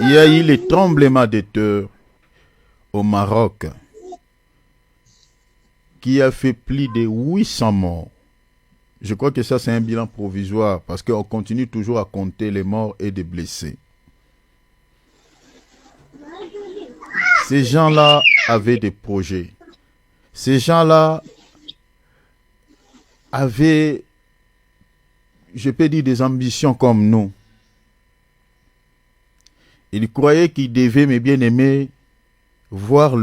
Il y a eu les tremblements de terre au Maroc qui a fait plus de 800 morts. Je crois que ça, c'est un bilan provisoire parce qu'on continue toujours à compter les morts et les blessés. Ces gens-là avaient des projets. Ces gens-là avaient, je peux dire, des ambitions comme nous. Ils croyaient qu'ils devaient, mes bien-aimés, voir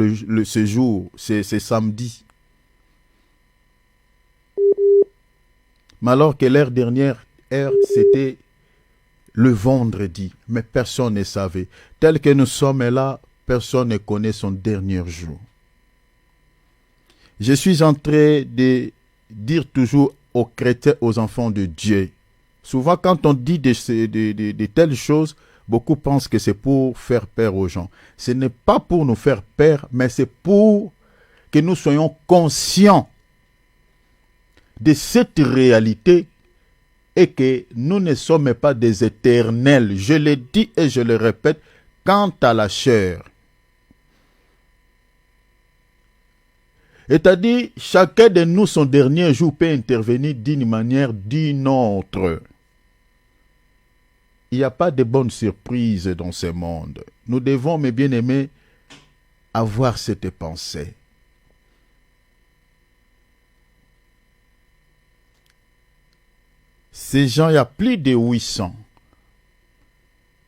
ce jour, ce samedi. Mais alors que l'heure dernière, c'était le vendredi. Mais personne ne savait. Tel que nous sommes là, personne ne connaît son dernier jour. Je suis en train de dire toujours aux chrétiens, aux enfants de Dieu. Souvent, quand on dit de telles choses, beaucoup pensent que c'est pour faire peur aux gens. Ce n'est pas pour nous faire peur, mais c'est pour que nous soyons conscients de cette réalité et que nous ne sommes pas des éternels. Je le dis et je le répète, quant à la chair. C'est-à-dire, chacun de nous, son dernier jour peut intervenir d'une manière, d'une autre. Il n'y a pas de bonnes surprises dans ce monde. Nous devons, mes bien-aimés, avoir cette pensée. Ces gens, il y a plus de 800.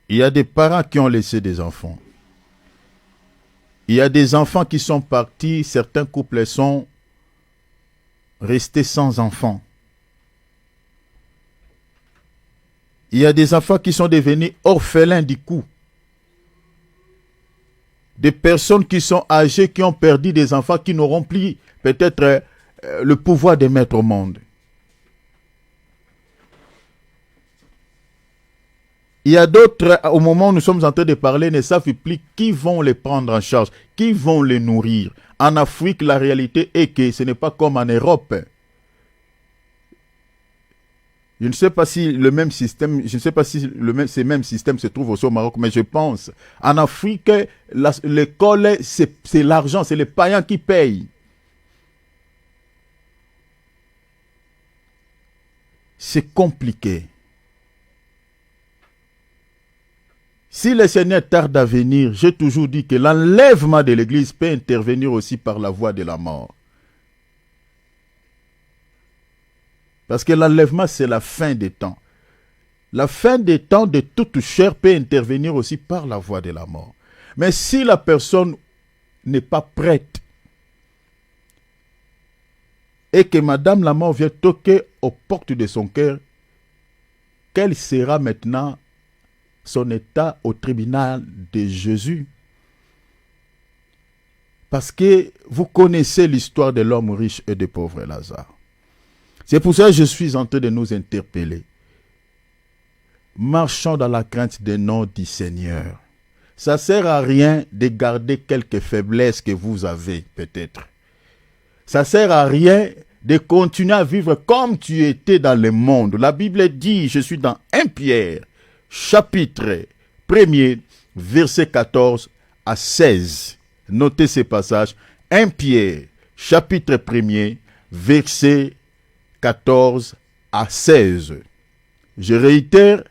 Il y a des parents qui ont laissé des enfants. Il y a des enfants qui sont partis, certains couples sont restés sans enfants. Il y a des enfants qui sont devenus orphelins du coup. Des personnes qui sont âgées, qui ont perdu des enfants, qui n'auront plus peut-être le pouvoir de mettre au monde. Il y a d'autres, au moment où nous sommes en train de parler, ne savent plus qui vont les prendre en charge, qui vont les nourrir. En Afrique, la réalité est que ce n'est pas comme en Europe. Je ne sais pas si le même système, je ne sais pas si ce même système se trouve aussi au Maroc, mais je pense. En Afrique, l'école, c'est l'argent, c'est les païens qui payent. C'est compliqué. Si le Seigneur tarde à venir, j'ai toujours dit que l'enlèvement de l'Église peut intervenir aussi par la voie de la mort. Parce que l'enlèvement, c'est la fin des temps. La fin des temps de toute chair peut intervenir aussi par la voie de la mort. Mais si la personne n'est pas prête et que Madame la mort vient toquer aux portes de son cœur, quel sera maintenant son état au tribunal de Jésus? Parce que vous connaissez l'histoire de l'homme riche et de pauvre Lazare. C'est pour ça que je suis en train de nous interpeller. Marchons dans la crainte des noms du Seigneur. Ça ne sert à rien de garder quelques faiblesses que vous avez peut-être. Ça ne sert à rien de continuer à vivre comme tu étais dans le monde. La Bible dit, je suis dans 1 Pierre, chapitre 1er, verset 14 à 16. Notez ces passages. 1 Pierre, chapitre 1er, verset 14 à 16. Je réitère,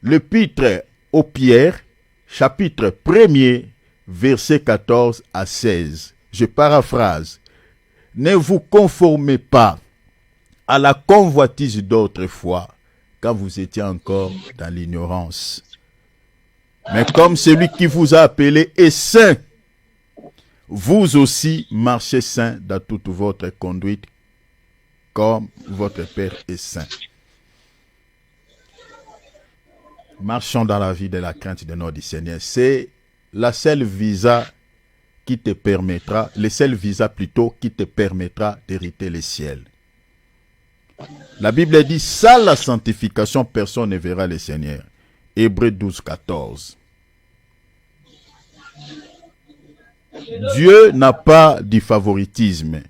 l'épître aux Pierres, chapitre 1er, verset 14 à 16. Je paraphrase. Ne vous conformez pas à la convoitise d'autrefois, quand vous étiez encore dans l'ignorance. Mais comme celui qui vous a appelé est saint, vous aussi marchez saint dans toute votre conduite, comme votre Père est saint. Marchons dans la vie de la crainte de notre Seigneur. C'est la seule visa qui te permettra, le seul visa plutôt qui te permettra d'hériter les ciels. La Bible dit, sans la sanctification, personne ne verra le Seigneur. Hébreux 12, 14. Dieu n'a pas du favoritisme.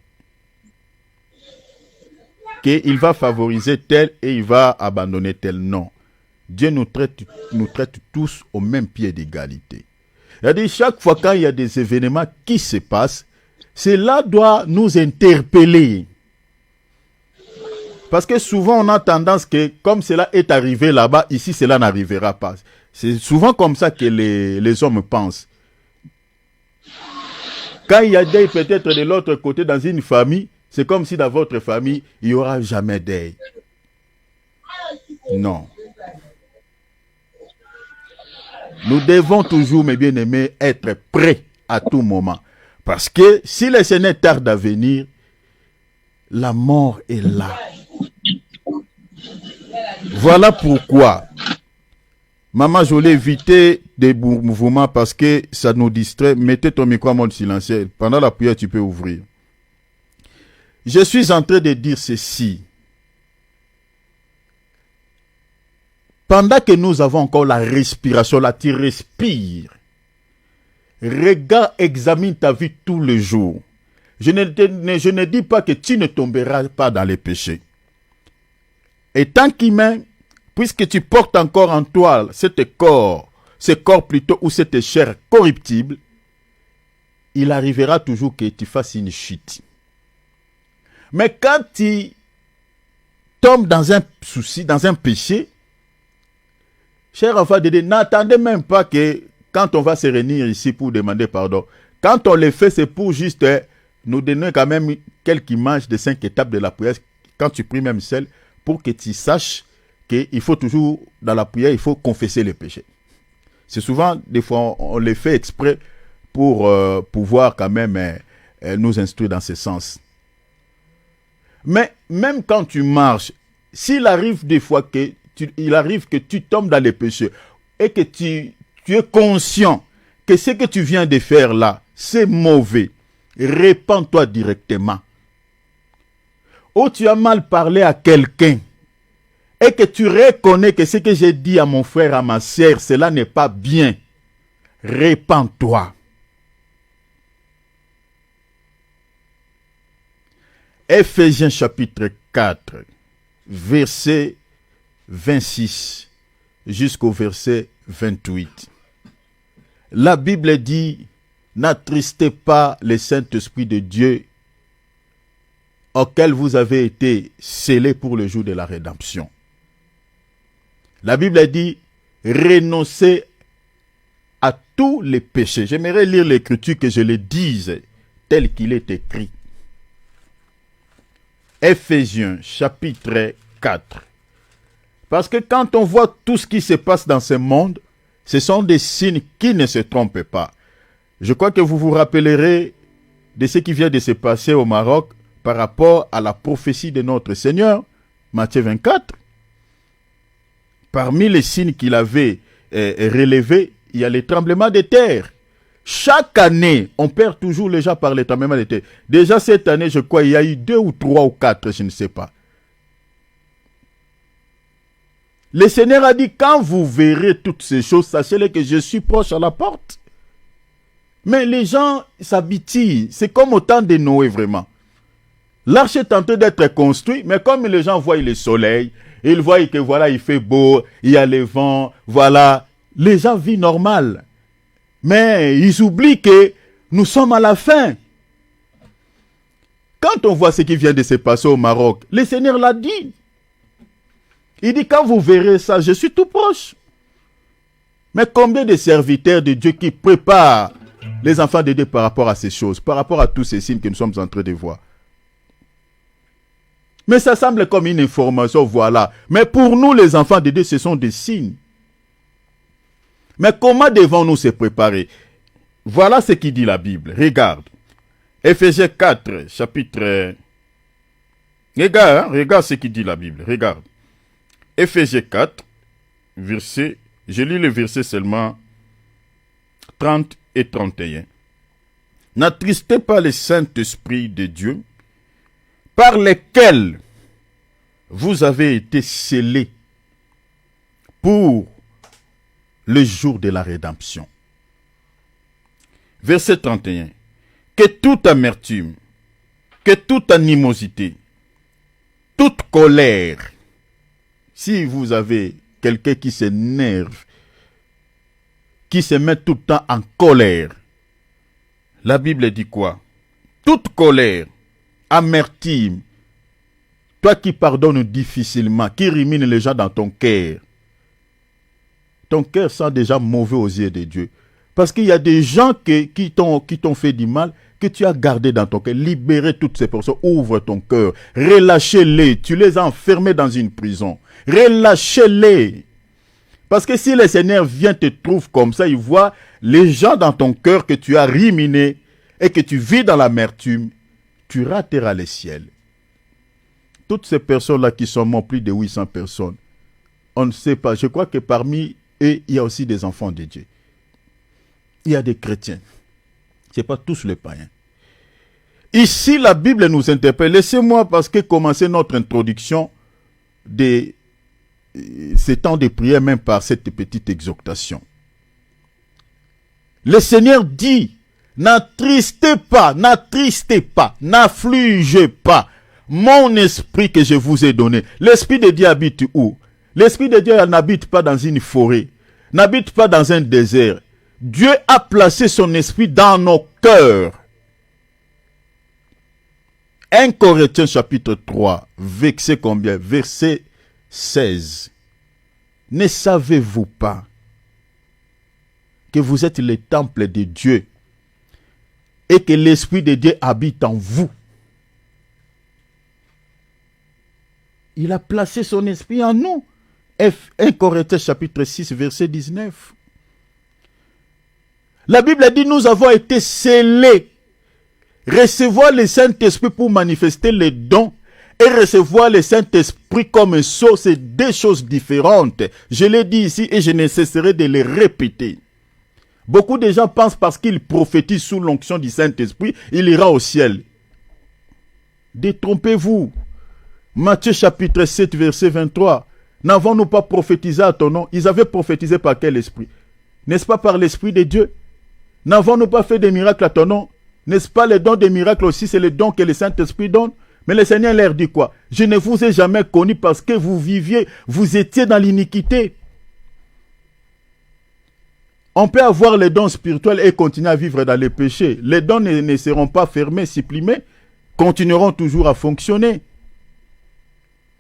Qu'il va favoriser tel et il va abandonner tel. Non. Dieu nous traite tous au même pied d'égalité. C'est-à-dire, chaque fois qu'il y a des événements qui se passent, cela doit nous interpeller. Parce que souvent, on a tendance que, comme cela est arrivé là-bas, ici, cela n'arrivera pas. C'est souvent comme ça que les hommes pensent. Quand il y a deuil peut-être de l'autre côté dans une famille, c'est comme si dans votre famille, il n'y aura jamais deuil. Non. Nous devons toujours, mes bien-aimés, être prêts à tout moment. Parce que si le Seigneur tarde à venir, la mort est là. Voilà pourquoi, maman, je voulais éviter des mouvements parce que ça nous distrait. Mettez ton micro en mode silencieux. Pendant la prière, tu peux ouvrir. Je suis en train de dire ceci. Pendant que nous avons encore la respiration, là, tu respires. Regarde, examine ta vie tous les jours. Je ne dis pas que tu ne tomberas pas dans les péchés. Et tant qu'humain, puisque tu portes encore en toi ce corps plutôt, ou cette chair corruptible, il arrivera toujours que tu fasses une chute. Mais quand tu tombes dans un souci, dans un péché, cher enfant de Dieu, n'attendez même pas que quand on va se réunir ici pour demander pardon, quand on le fait, c'est pour juste nous donner quand même quelques images de 5 étapes de la prière, quand tu pries même seul, pour que tu saches qu'il faut toujours, dans la prière, il faut confesser les péchés. C'est souvent, des fois, on les fait exprès pour pouvoir quand même nous instruire dans ce sens. Mais même quand tu marches, s'il arrive des fois que tu tombes dans les péchés et que tu es conscient que ce que tu viens de faire là, c'est mauvais, répands-toi directement. Ou tu as mal parlé à quelqu'un et que tu reconnais que ce que j'ai dit à mon frère, à ma sœur, cela n'est pas bien, répands-toi. Ephésiens chapitre 4, verset 26 jusqu'au verset 28. La Bible dit, n'attristez pas le Saint-Esprit de Dieu auquel vous avez été scellés pour le jour de la rédemption. La Bible dit, renoncez à tous les péchés. J'aimerais lire l'écriture que je le dise tel qu'il est écrit. Ephésiens chapitre 4. Parce que quand on voit tout ce qui se passe dans ce monde, ce sont des signes qui ne se trompent pas. Je crois que vous vous rappellerez de ce qui vient de se passer au Maroc par rapport à la prophétie de notre Seigneur, Matthieu 24. Parmi les signes qu'il avait relevés, il y a les tremblements de terre. Chaque année, on perd toujours les gens par les tremblements de terre. Déjà cette année, je crois, il y a eu 2 ou 3 ou 4, je ne sais pas. Le Seigneur a dit, quand vous verrez toutes ces choses, sachez-le que je suis proche à la porte. Mais les gens s'habituent. C'est comme au temps de Noé, vraiment. L'arche est en train d'être construite, mais comme les gens voient le soleil, ils voient que voilà, il fait beau, il y a le vent, voilà. Les gens vivent normal. Mais ils oublient que nous sommes à la fin. Quand on voit ce qui vient de se passer au Maroc, le Seigneur l'a dit. Il dit, quand vous verrez ça, je suis tout proche. Mais combien de serviteurs de Dieu qui préparent les enfants de Dieu par rapport à ces choses, par rapport à tous ces signes que nous sommes en train de voir. Mais ça semble comme une information, voilà. Mais pour nous, les enfants de Dieu, ce sont des signes. Mais comment devons-nous se préparer? Voilà ce qui dit la Bible. Regarde. Ephésiens 4, chapitre... Regarde ce qui dit la Bible. Regarde. Ephésiens 4, verset... Je lis le verset seulement 30 et 31. N'attristez pas le Saint-Esprit de Dieu, par lesquels vous avez été scellés pour le jour de la rédemption. Verset 31. Que toute amertume, que toute animosité, toute colère, si vous avez quelqu'un qui s'énerve, qui se met tout le temps en colère. La Bible dit quoi? Toute colère, amertume, toi qui pardonnes difficilement, qui rumines les gens dans ton cœur sent déjà mauvais aux yeux de Dieu. Parce qu'il y a des gens qui t'ont fait du mal, que tu as gardé dans ton cœur. Libérez toutes ces personnes, ouvre ton cœur, relâchez-les. Tu les as enfermés dans une prison. Relâchez-les. Parce que si le Seigneur vient te trouve comme ça, il voit les gens dans ton cœur que tu as ruminés et que tu vis dans l'amertume, tu rateras le ciel. Toutes ces personnes-là qui sont mortes, plus de 800 personnes, on ne sait pas. Je crois que parmi eux, il y a aussi des enfants de Dieu. Il y a des chrétiens. Ce n'est pas tous les païens. Ici, la Bible nous interpelle. Laissez-moi, parce que commencer notre introduction de ces temps de prière, même par cette petite exhortation. Le Seigneur dit, n'attristez pas, n'affligez pas mon esprit que je vous ai donné. L'esprit de Dieu habite où? L'esprit de Dieu n'habite pas dans une forêt, n'habite pas dans un désert. Dieu a placé son esprit dans nos cœurs. 1 Corinthiens chapitre 3, verset combien? Verset 16. Ne savez-vous pas que vous êtes le temple de Dieu et que l'esprit de Dieu habite en vous? Il a placé son esprit en nous. 1 Corinthiens chapitre 6, verset 19. La Bible dit, nous avons été scellés. Recevoir le Saint-Esprit pour manifester les dons et recevoir le Saint-Esprit comme un sceau, c'est deux choses différentes. Je l'ai dit ici et je ne cesserai de les répéter. Beaucoup de gens pensent parce qu'ils prophétisent sous l'onction du Saint-Esprit, il ira au ciel. Détrompez-vous. Matthieu chapitre 7, verset 23. N'avons-nous pas prophétisé à ton nom? Ils avaient prophétisé par quel esprit? N'est-ce pas par l'Esprit de Dieu? N'avons-nous pas fait des miracles à ton nom? N'est-ce pas les dons des miracles aussi? C'est les dons que le Saint-Esprit donne. Mais le Seigneur leur dit quoi? Je ne vous ai jamais connu parce que vous étiez dans l'iniquité. On peut avoir les dons spirituels et continuer à vivre dans les péchés. Les dons ne seront pas fermés, supprimés, continueront toujours à fonctionner.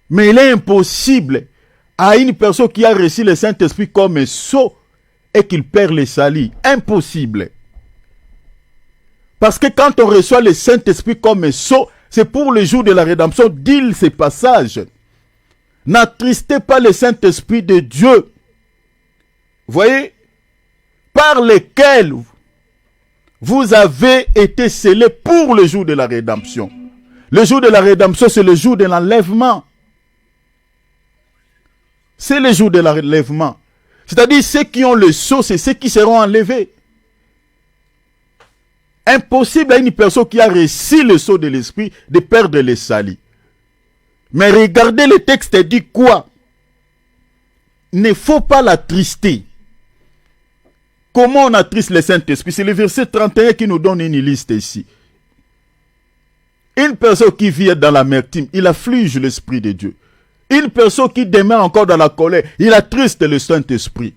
Mais il est impossible à une personne qui a reçu le Saint-Esprit comme un sceau et qu'il perd les salis. Impossible. Parce que quand on reçoit le Saint-Esprit comme un sceau, c'est pour le jour de la rédemption, dit ces passages. N'attristez pas le Saint-Esprit de Dieu. Voyez, par lequel vous avez été scellés pour le jour de la rédemption. Le jour de la rédemption, c'est le jour de l'enlèvement. C'est le jour de l'enlèvement. C'est-à-dire, ceux qui ont le sceau, c'est ceux qui seront enlevés. Impossible à une personne qui a reçu le sceau de l'esprit de perdre les salis. Mais regardez le texte dit quoi? Il ne faut pas l'attrister. Comment on attriste le Saint-Esprit? C'est le verset 31 qui nous donne une liste ici. Une personne qui vit dans l'amertume, il afflige l'Esprit de Dieu. Une personne qui demeure encore dans la colère, il attriste le Saint-Esprit.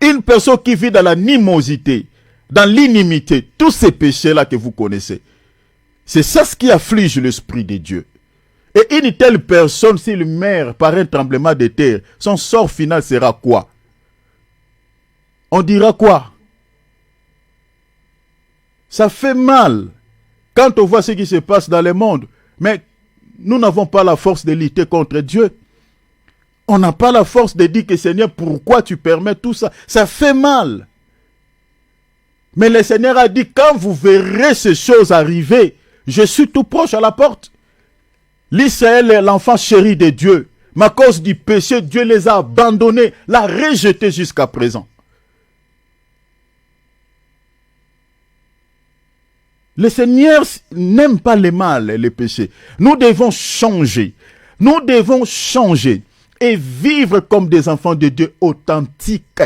Une personne qui vit dans l'animosité, dans l'inimité, tous ces péchés-là que vous connaissez, c'est ça ce qui afflige l'Esprit de Dieu. Et une telle personne, s'il meurt par un tremblement de terre, son sort final sera quoi? On dira quoi? Ça fait mal quand on voit ce qui se passe dans le monde. Mais nous n'avons pas la force de lutter contre Dieu. On n'a pas la force de dire que Seigneur, pourquoi tu permets tout ça? Ça fait mal. Mais le Seigneur a dit, quand vous verrez ces choses arriver, je suis tout proche à la porte. L'Israël est l'enfant chéri de Dieu. Mais à cause du péché, Dieu les a abandonnés, l'a rejeté jusqu'à présent. Le Seigneur n'aime pas le mal et le péché. Nous devons changer. Nous devons changer et vivre comme des enfants de Dieu authentiques.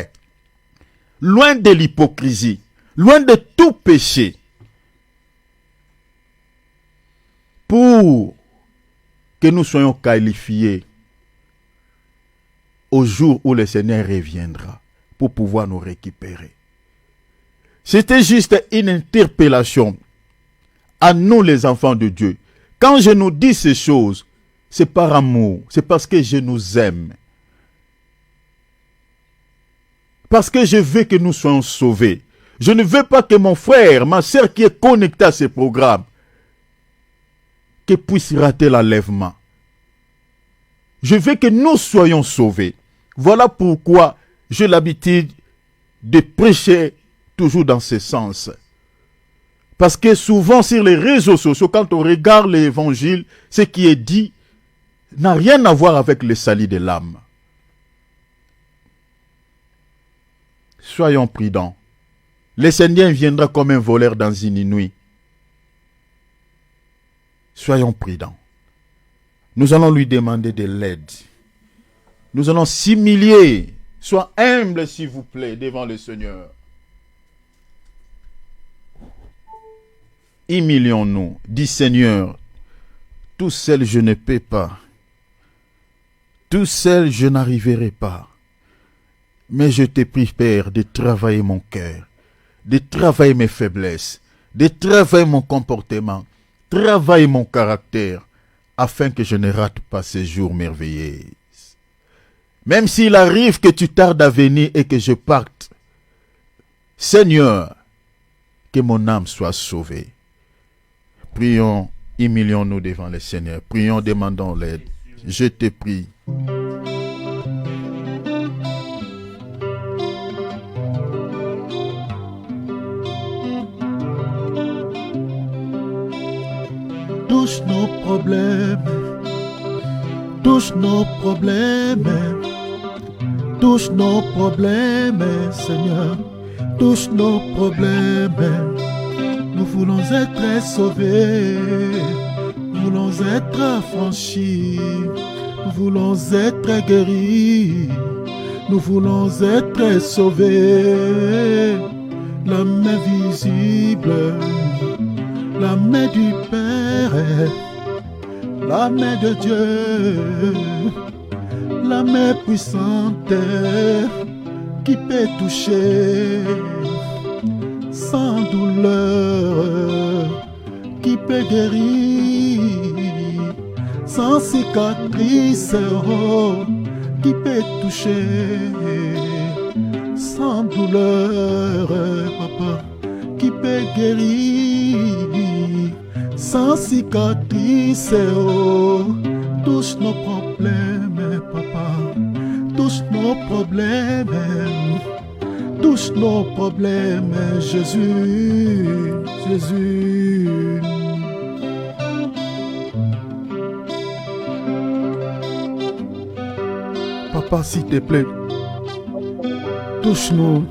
Loin de l'hypocrisie. Loin de tout péché. Pour que nous soyons qualifiés au jour où le Seigneur reviendra pour pouvoir nous récupérer. C'était juste une interpellation à nous les enfants de Dieu. Quand je nous dis ces choses, c'est par amour, c'est parce que je nous aime. Parce que je veux que nous soyons sauvés. Je ne veux pas que mon frère, ma soeur qui est connecté à ces programmes, que puisse rater l'enlèvement. Je veux que nous soyons sauvés. Voilà pourquoi j'ai l'habitude de prêcher toujours dans ce sens. Parce que souvent sur les réseaux sociaux, quand on regarde l'évangile, ce qui est dit n'a rien à voir avec le salut de l'âme. Soyons prudents. Le Seigneur viendra comme un voleur dans une nuit. Soyons prudents. Nous allons lui demander de l'aide. Nous allons s'humilier. Sois humble, s'il vous plaît, devant le Seigneur. Humilions-nous. Dis Seigneur, tout seul je ne peux pas. Tout seul je n'arriverai pas. Mais je te prie, Père, de travailler mon cœur, de travailler mes faiblesses, de travailler mon comportement, travailler mon caractère, afin que je ne rate pas ces jours merveilleux. Même s'il arrive que tu tardes à venir et que je parte, Seigneur, que mon âme soit sauvée. Prions, humilions-nous devant le Seigneur. Prions, demandons l'aide. Je te prie. Touche nos problèmes, touche nos problèmes, touche nos problèmes, Seigneur, touche nos problèmes. Nous voulons être sauvés, nous voulons être affranchis, nous voulons être guéris, nous voulons être sauvés. La main visible, la main du Père, la main de Dieu, la main puissante qui peut toucher sans douleur, qui peut guérir sans cicatrice, oh, qui peut toucher sans douleur, papa, qui peut guérir sans cicatrice, oh. Touche nos problèmes, papa, touche nos problèmes, touche nos problèmes, Jésus, Jésus. Papa, s'il te plaît, touche-nous,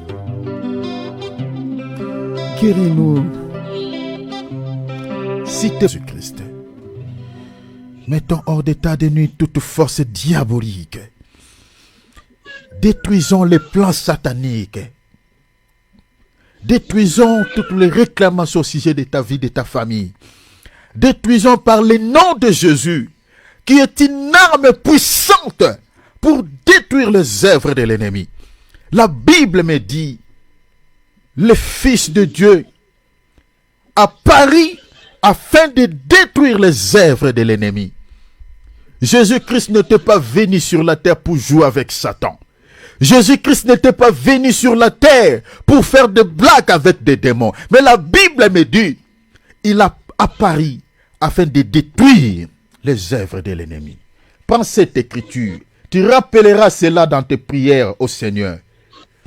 guéris-nous. Si Jésus-Christ, mettons hors d'état de nuit toute force diabolique. Détruisons les plans sataniques. Détruisons toutes les réclamations au sujet de ta vie, de ta famille. Détruisons par le nom de Jésus, qui est une arme puissante pour détruire les œuvres de l'ennemi. La Bible me dit, le Fils de Dieu a pari afin de détruire les œuvres de l'ennemi. Jésus-Christ n'était pas venu sur la terre pour jouer avec Satan. Jésus-Christ n'était pas venu sur la terre pour faire des blagues avec des démons. Mais la Bible me dit, il a apparu afin de détruire les œuvres de l'ennemi. Prends cette écriture. Tu rappelleras cela dans tes prières au Seigneur.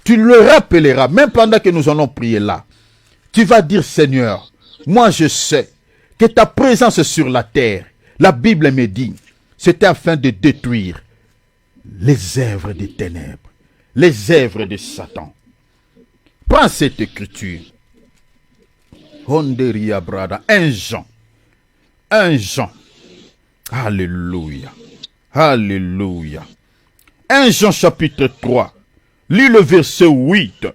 Tu le rappelleras, même pendant que nous allons prier là. Tu vas dire, Seigneur, moi je sais que ta présence sur la terre, la Bible me dit, c'était afin de détruire les œuvres des ténèbres, les œuvres de Satan. Prends cette écriture. Honderia brada, 1 Jean. 1 Jean. Alléluia. Alléluia. 1 Jean chapitre 3. Lis le verset 8.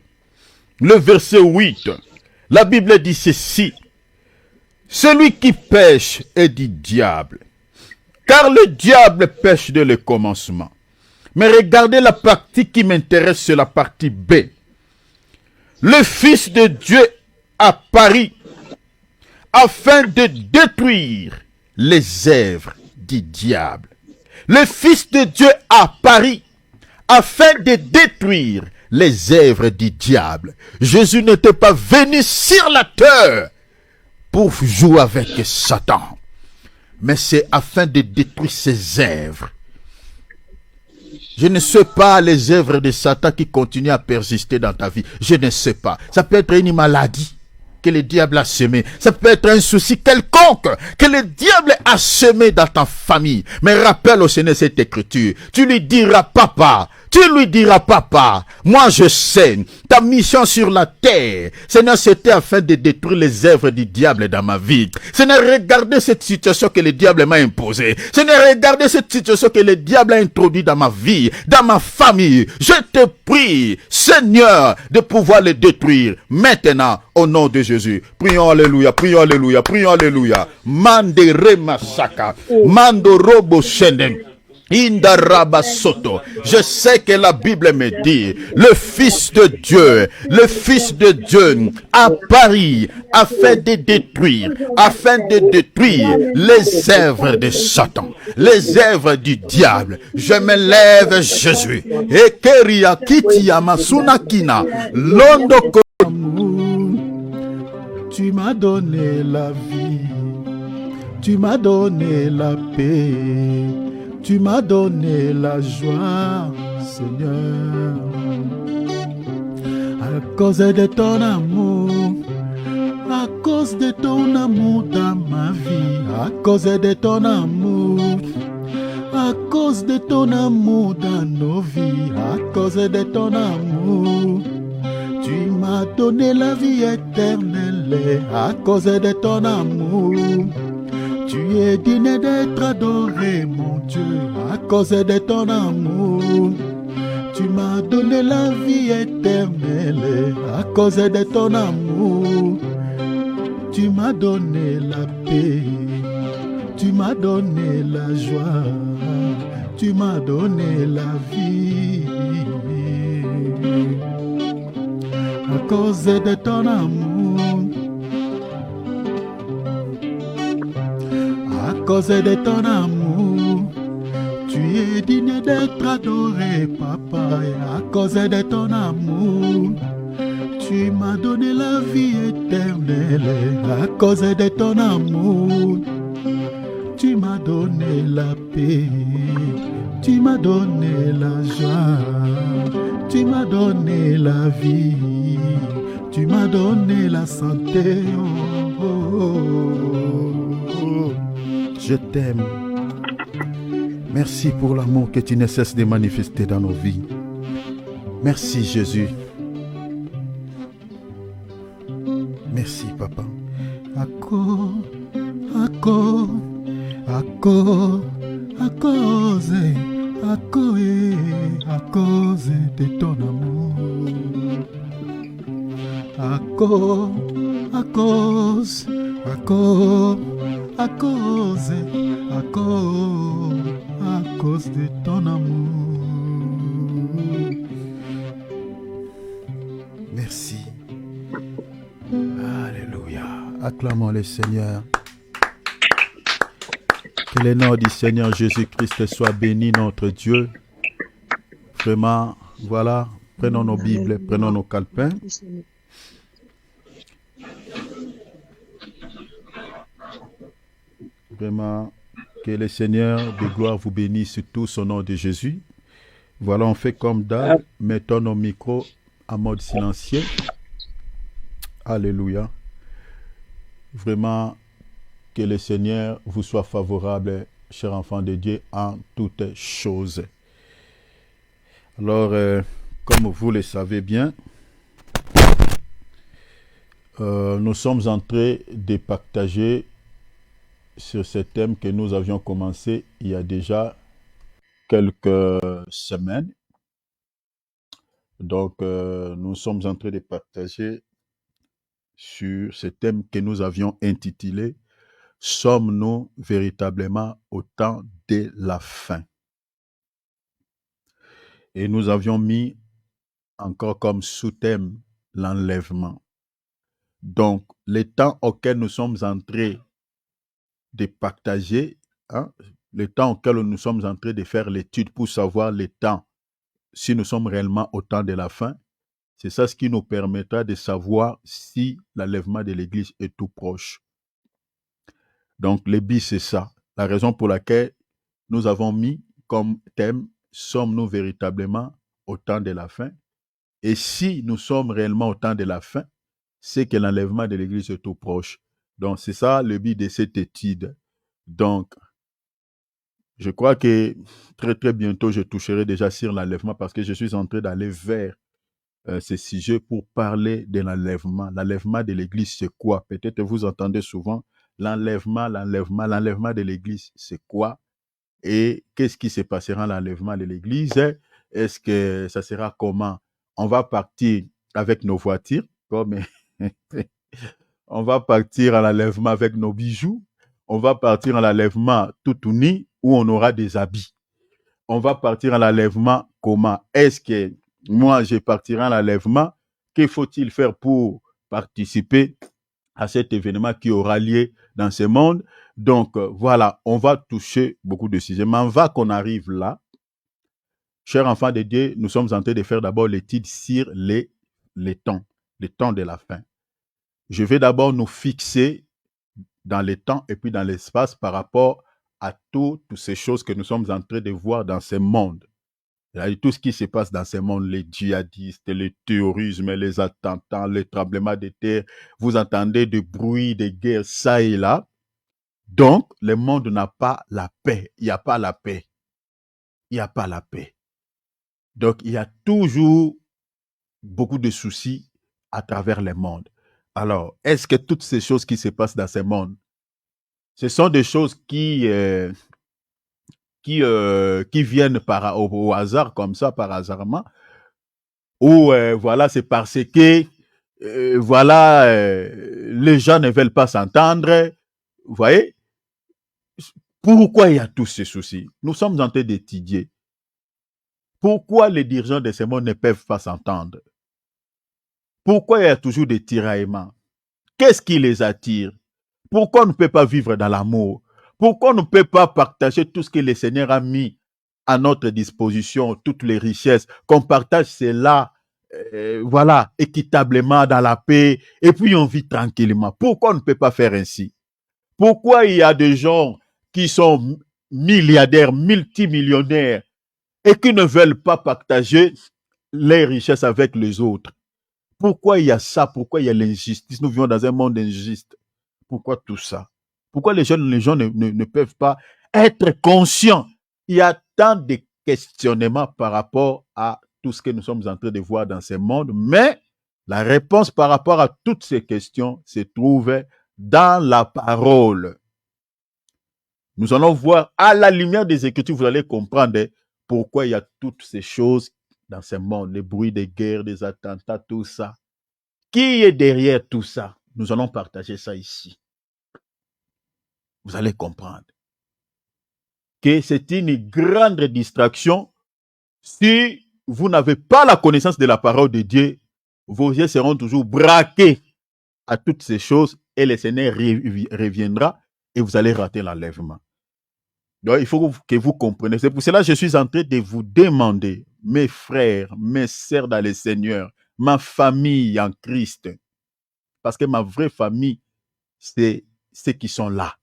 Le verset 8. La Bible dit ceci. Celui qui pêche est du diable, car le diable pêche dès le commencement. Mais regardez la partie qui m'intéresse, c'est la partie B. Le Fils de Dieu apparut afin de détruire les œuvres du diable. Le Fils de Dieu apparut afin de détruire les œuvres du diable. Jésus n'était pas venu sur la terre pour jouer avec Satan, mais c'est afin de détruire ses œuvres. Je ne sais pas les œuvres de Satan qui continuent à persister dans ta vie. Je ne sais pas. Ça peut être une maladie que le diable a semé. Ça peut être un souci quelconque que le diable a semé dans ta famille. Mais rappelle au Seigneur cette écriture. Tu lui diras, papa. Tu lui diras, papa, moi je sais, ta mission sur la terre, Seigneur, c'était afin de détruire les œuvres du diable dans ma vie. Seigneur, regardez cette situation que le diable m'a imposée. Seigneur, regardez cette situation que le diable a introduite dans ma vie, dans ma famille. Je te prie, Seigneur, de pouvoir les détruire maintenant au nom de Jésus. Prions alléluia, prions alléluia, prions alléluia. Mande remasaka, mando robo shenden. Indaraba Soto. Je sais que la Bible me dit, le Fils de Dieu apparut afin de détruire les œuvres de Satan, les œuvres du diable. Je me lève, Jésus. Ekeria kitia masunakina londo. Tu m'as donné la vie, tu m'as donné la paix. Tu m'as donné la joie, Seigneur, à cause de ton amour, à cause de ton amour dans ma vie, à cause de ton amour, à cause de ton amour dans nos vies, à cause de ton amour. Tu m'as donné la vie éternelle, à cause de ton amour. Tu es digne d'être adoré, mon Dieu, à cause de ton amour. Tu m'as donné la vie éternelle, à cause de ton amour. Tu m'as donné la paix, tu m'as donné la joie, tu m'as donné la vie. À cause de ton amour. À cause de ton amour, tu es digne d'être adoré, papa. Et à cause de ton amour, tu m'as donné la vie éternelle. Et à cause de ton amour, tu m'as donné la paix, tu m'as donné la joie, tu m'as donné la vie, tu m'as donné la santé. Oh, oh, oh. Je t'aime. Merci pour l'amour que tu ne cesses de manifester dans nos vies. Merci Jésus. Merci Papa. À cause de ton amour. À cause de ton amour. Merci. Alléluia. Acclamons le Seigneur. Que le nom du Seigneur Jésus-Christ soit béni, notre Dieu. Vraiment, voilà, prenons nos Bibles, prenons nos calepins. Vraiment, que le Seigneur de gloire vous bénisse tous au nom de Jésus. Voilà, on fait comme d'hab. Mettons nos micros en mode silencieux. Alléluia. Vraiment, que le Seigneur vous soit favorable, chers enfants de Dieu, en toutes choses. Alors, comme vous le savez bien, nous sommes en train de partager sur ce thème que nous avions commencé il y a déjà quelques semaines. Donc, nous sommes en train de partager sur ce thème que nous avions intitulé « Sommes-nous véritablement au temps de la fin ?» Et nous avions mis encore comme sous-thème l'enlèvement. Donc, les temps auxquels nous sommes entrés de partager, hein, les temps auxquels nous sommes en train de faire l'étude pour savoir les temps, si nous sommes réellement au temps de la fin, c'est ça ce qui nous permettra de savoir si l'enlèvement de l'Église est tout proche. Donc, le but, c'est ça. La raison pour laquelle nous avons mis comme thème, sommes-nous véritablement au temps de la fin? Et si nous sommes réellement au temps de la fin, c'est que l'enlèvement de l'Église est tout proche. Donc, c'est ça le but de cette étude. Donc, je crois que très, très bientôt, je toucherai déjà sur l'enlèvement parce que je suis en train d'aller vers ce sujet pour parler de l'enlèvement. L'enlèvement de l'Église, c'est quoi? Peut-être vous entendez souvent l'enlèvement de l'Église, c'est quoi? Et qu'est-ce qui se passera à l'enlèvement de l'Église? Est-ce que ça sera comment? On va partir avec nos voitures, comme on va partir à l'enlèvement avec nos bijoux. On va partir à l'enlèvement tout uni où on aura des habits. On va partir à l'enlèvement comment? Est-ce que moi, je partirai à l'enlèvement? Que faut-il faire pour participer à cet événement qui aura lieu dans ce monde? Donc, voilà, on va toucher beaucoup de sujets. Mais avant qu'on arrive là, chers enfants de Dieu, nous sommes en train de faire d'abord l'étude sur les temps de la fin. Je vais d'abord nous fixer dans le temps et puis dans l'espace par rapport à toutes ces choses que nous sommes en train de voir dans ce monde. Tout ce qui se passe dans ce monde, les djihadistes, les terrorismes, les attentats, les tremblements de terre, vous entendez des bruits, des guerres, ça et là. Donc, le monde n'a pas la paix. Il n'y a pas la paix. Il n'y a pas la paix. Donc, il y a toujours beaucoup de soucis à travers le monde. Alors, est-ce que toutes ces choses qui se passent dans ce monde, ce sont des choses qui viennent au hasard, comme ça, par hasardement, ou voilà, c'est parce que voilà, les gens ne veulent pas s'entendre. Vous voyez? Pourquoi il y a tous ces soucis? Nous sommes en train d'étudier. Pourquoi les dirigeants de ce monde ne peuvent pas s'entendre? Pourquoi il y a toujours des tiraillements? Qu'est-ce qui les attire? Pourquoi on ne peut pas vivre dans l'amour? Pourquoi on ne peut pas partager tout ce que le Seigneur a mis à notre disposition, toutes les richesses, qu'on partage cela, voilà, équitablement dans la paix, et puis on vit tranquillement. Pourquoi on ne peut pas faire ainsi? Pourquoi il y a des gens qui sont milliardaires, multimillionnaires, et qui ne veulent pas partager les richesses avec les autres? Pourquoi il y a ça? Pourquoi il y a l'injustice? Nous vivons dans un monde injuste. Pourquoi tout ça? Pourquoi les gens ne peuvent pas être conscients? Il y a tant de questionnements par rapport à tout ce que nous sommes en train de voir dans ce monde, mais la réponse par rapport à toutes ces questions se trouve dans la parole. Nous allons voir à la lumière des Écritures, vous allez comprendre pourquoi il y a toutes ces choses dans ce monde, les bruits des guerres, des attentats, tout ça. Qui est derrière tout ça? Nous allons partager ça ici. Vous allez comprendre que c'est une grande distraction. Si vous n'avez pas la connaissance de la parole de Dieu, vos yeux seront toujours braqués à toutes ces choses et le Seigneur reviendra et vous allez rater l'enlèvement. Donc, il faut que vous compreniez. C'est pour cela que je suis en train de vous demander, mes frères, mes sœurs dans le Seigneur, ma famille en Christ, parce que ma vraie famille, c'est ceux qui sont là.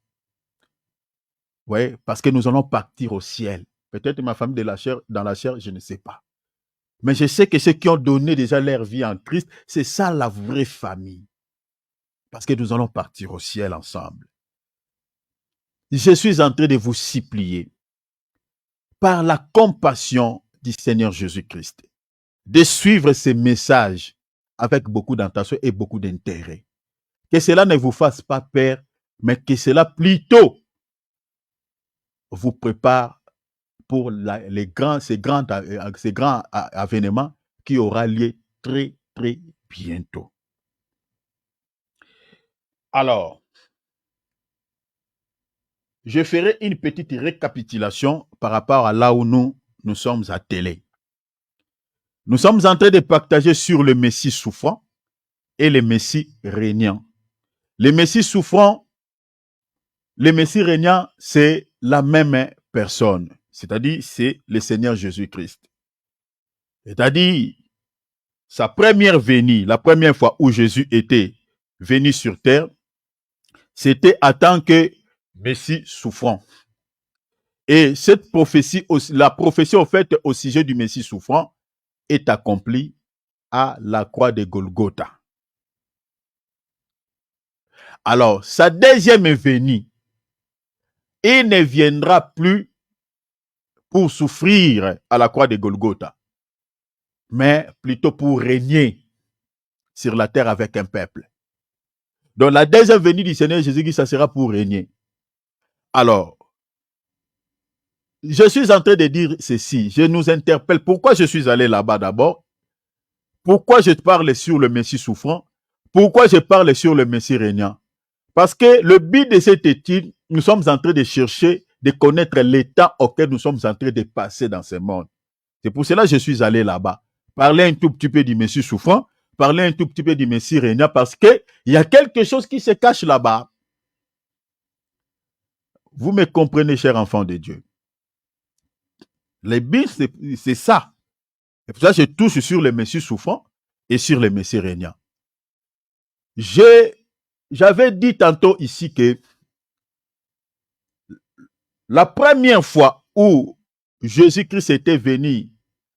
Oui, parce que nous allons partir au ciel. Peut-être ma famille de la chair, dans la chair, je ne sais pas. Mais je sais que ceux qui ont donné déjà leur vie en Christ, c'est ça la vraie famille. Parce que nous allons partir au ciel ensemble. Je suis en train de vous supplier, par la compassion du Seigneur Jésus-Christ, de suivre ces messages avec beaucoup d'intention et beaucoup d'intérêt. Que cela ne vous fasse pas peur, mais que cela plutôt vous prépare pour ces grands événements qui aura lieu très, très bientôt. Alors, je ferai une petite récapitulation par rapport à là où nous sommes attelés. Nous sommes en train de partager sur le Messie souffrant et le Messie régnant. Le Messie souffrant, le Messie régnant, c'est la même personne. C'est-à-dire, c'est le Seigneur Jésus-Christ. C'est-à-dire, sa première venue, la première fois où Jésus était venu sur terre, c'était en tant que Messie souffrant. Et cette prophétie, la prophétie en fait au sujet du Messie souffrant est accomplie à la croix de Golgotha. Alors, sa deuxième venue, il ne viendra plus pour souffrir à la croix de Golgotha, mais plutôt pour régner sur la terre avec un peuple. Donc, la deuxième venue du Seigneur Jésus-Christ, ça sera pour régner. Alors, je suis en train de dire ceci, je nous interpelle. Pourquoi je suis allé là-bas d'abord? Pourquoi je parle sur le Messie souffrant? Pourquoi je parle sur le Messie régnant? Parce que le but de cette étude, nous sommes en train de chercher, de connaître l'état auquel nous sommes en train de passer dans ce monde. C'est pour cela que je suis allé là-bas. Parler un tout petit peu du Messie souffrant, parler un tout petit peu du Messie régnant, parce qu'il y a quelque chose qui se cache là-bas. Vous me comprenez, chers enfants de Dieu. Le but, c'est ça. Et pour ça, je touche sur le Messie souffrant et sur le Messie régnant. J'avais dit tantôt ici que la première fois où Jésus-Christ était venu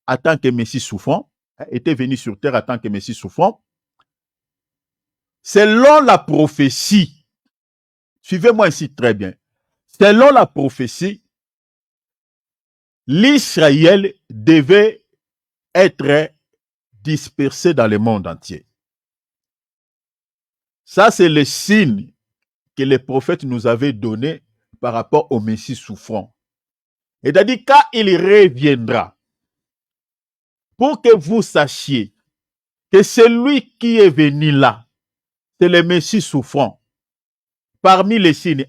en tant que Messie souffrant, était venu sur terre en tant que Messie souffrant, selon la prophétie, suivez-moi ici très bien, selon la prophétie, l'Israël devait être dispersé dans le monde entier. Ça, c'est le signe que les prophètes nous avaient donné par rapport au Messie souffrant. C'est-à-dire, quand il reviendra, pour que vous sachiez que celui qui est venu là, c'est le Messie souffrant. Parmi les signes,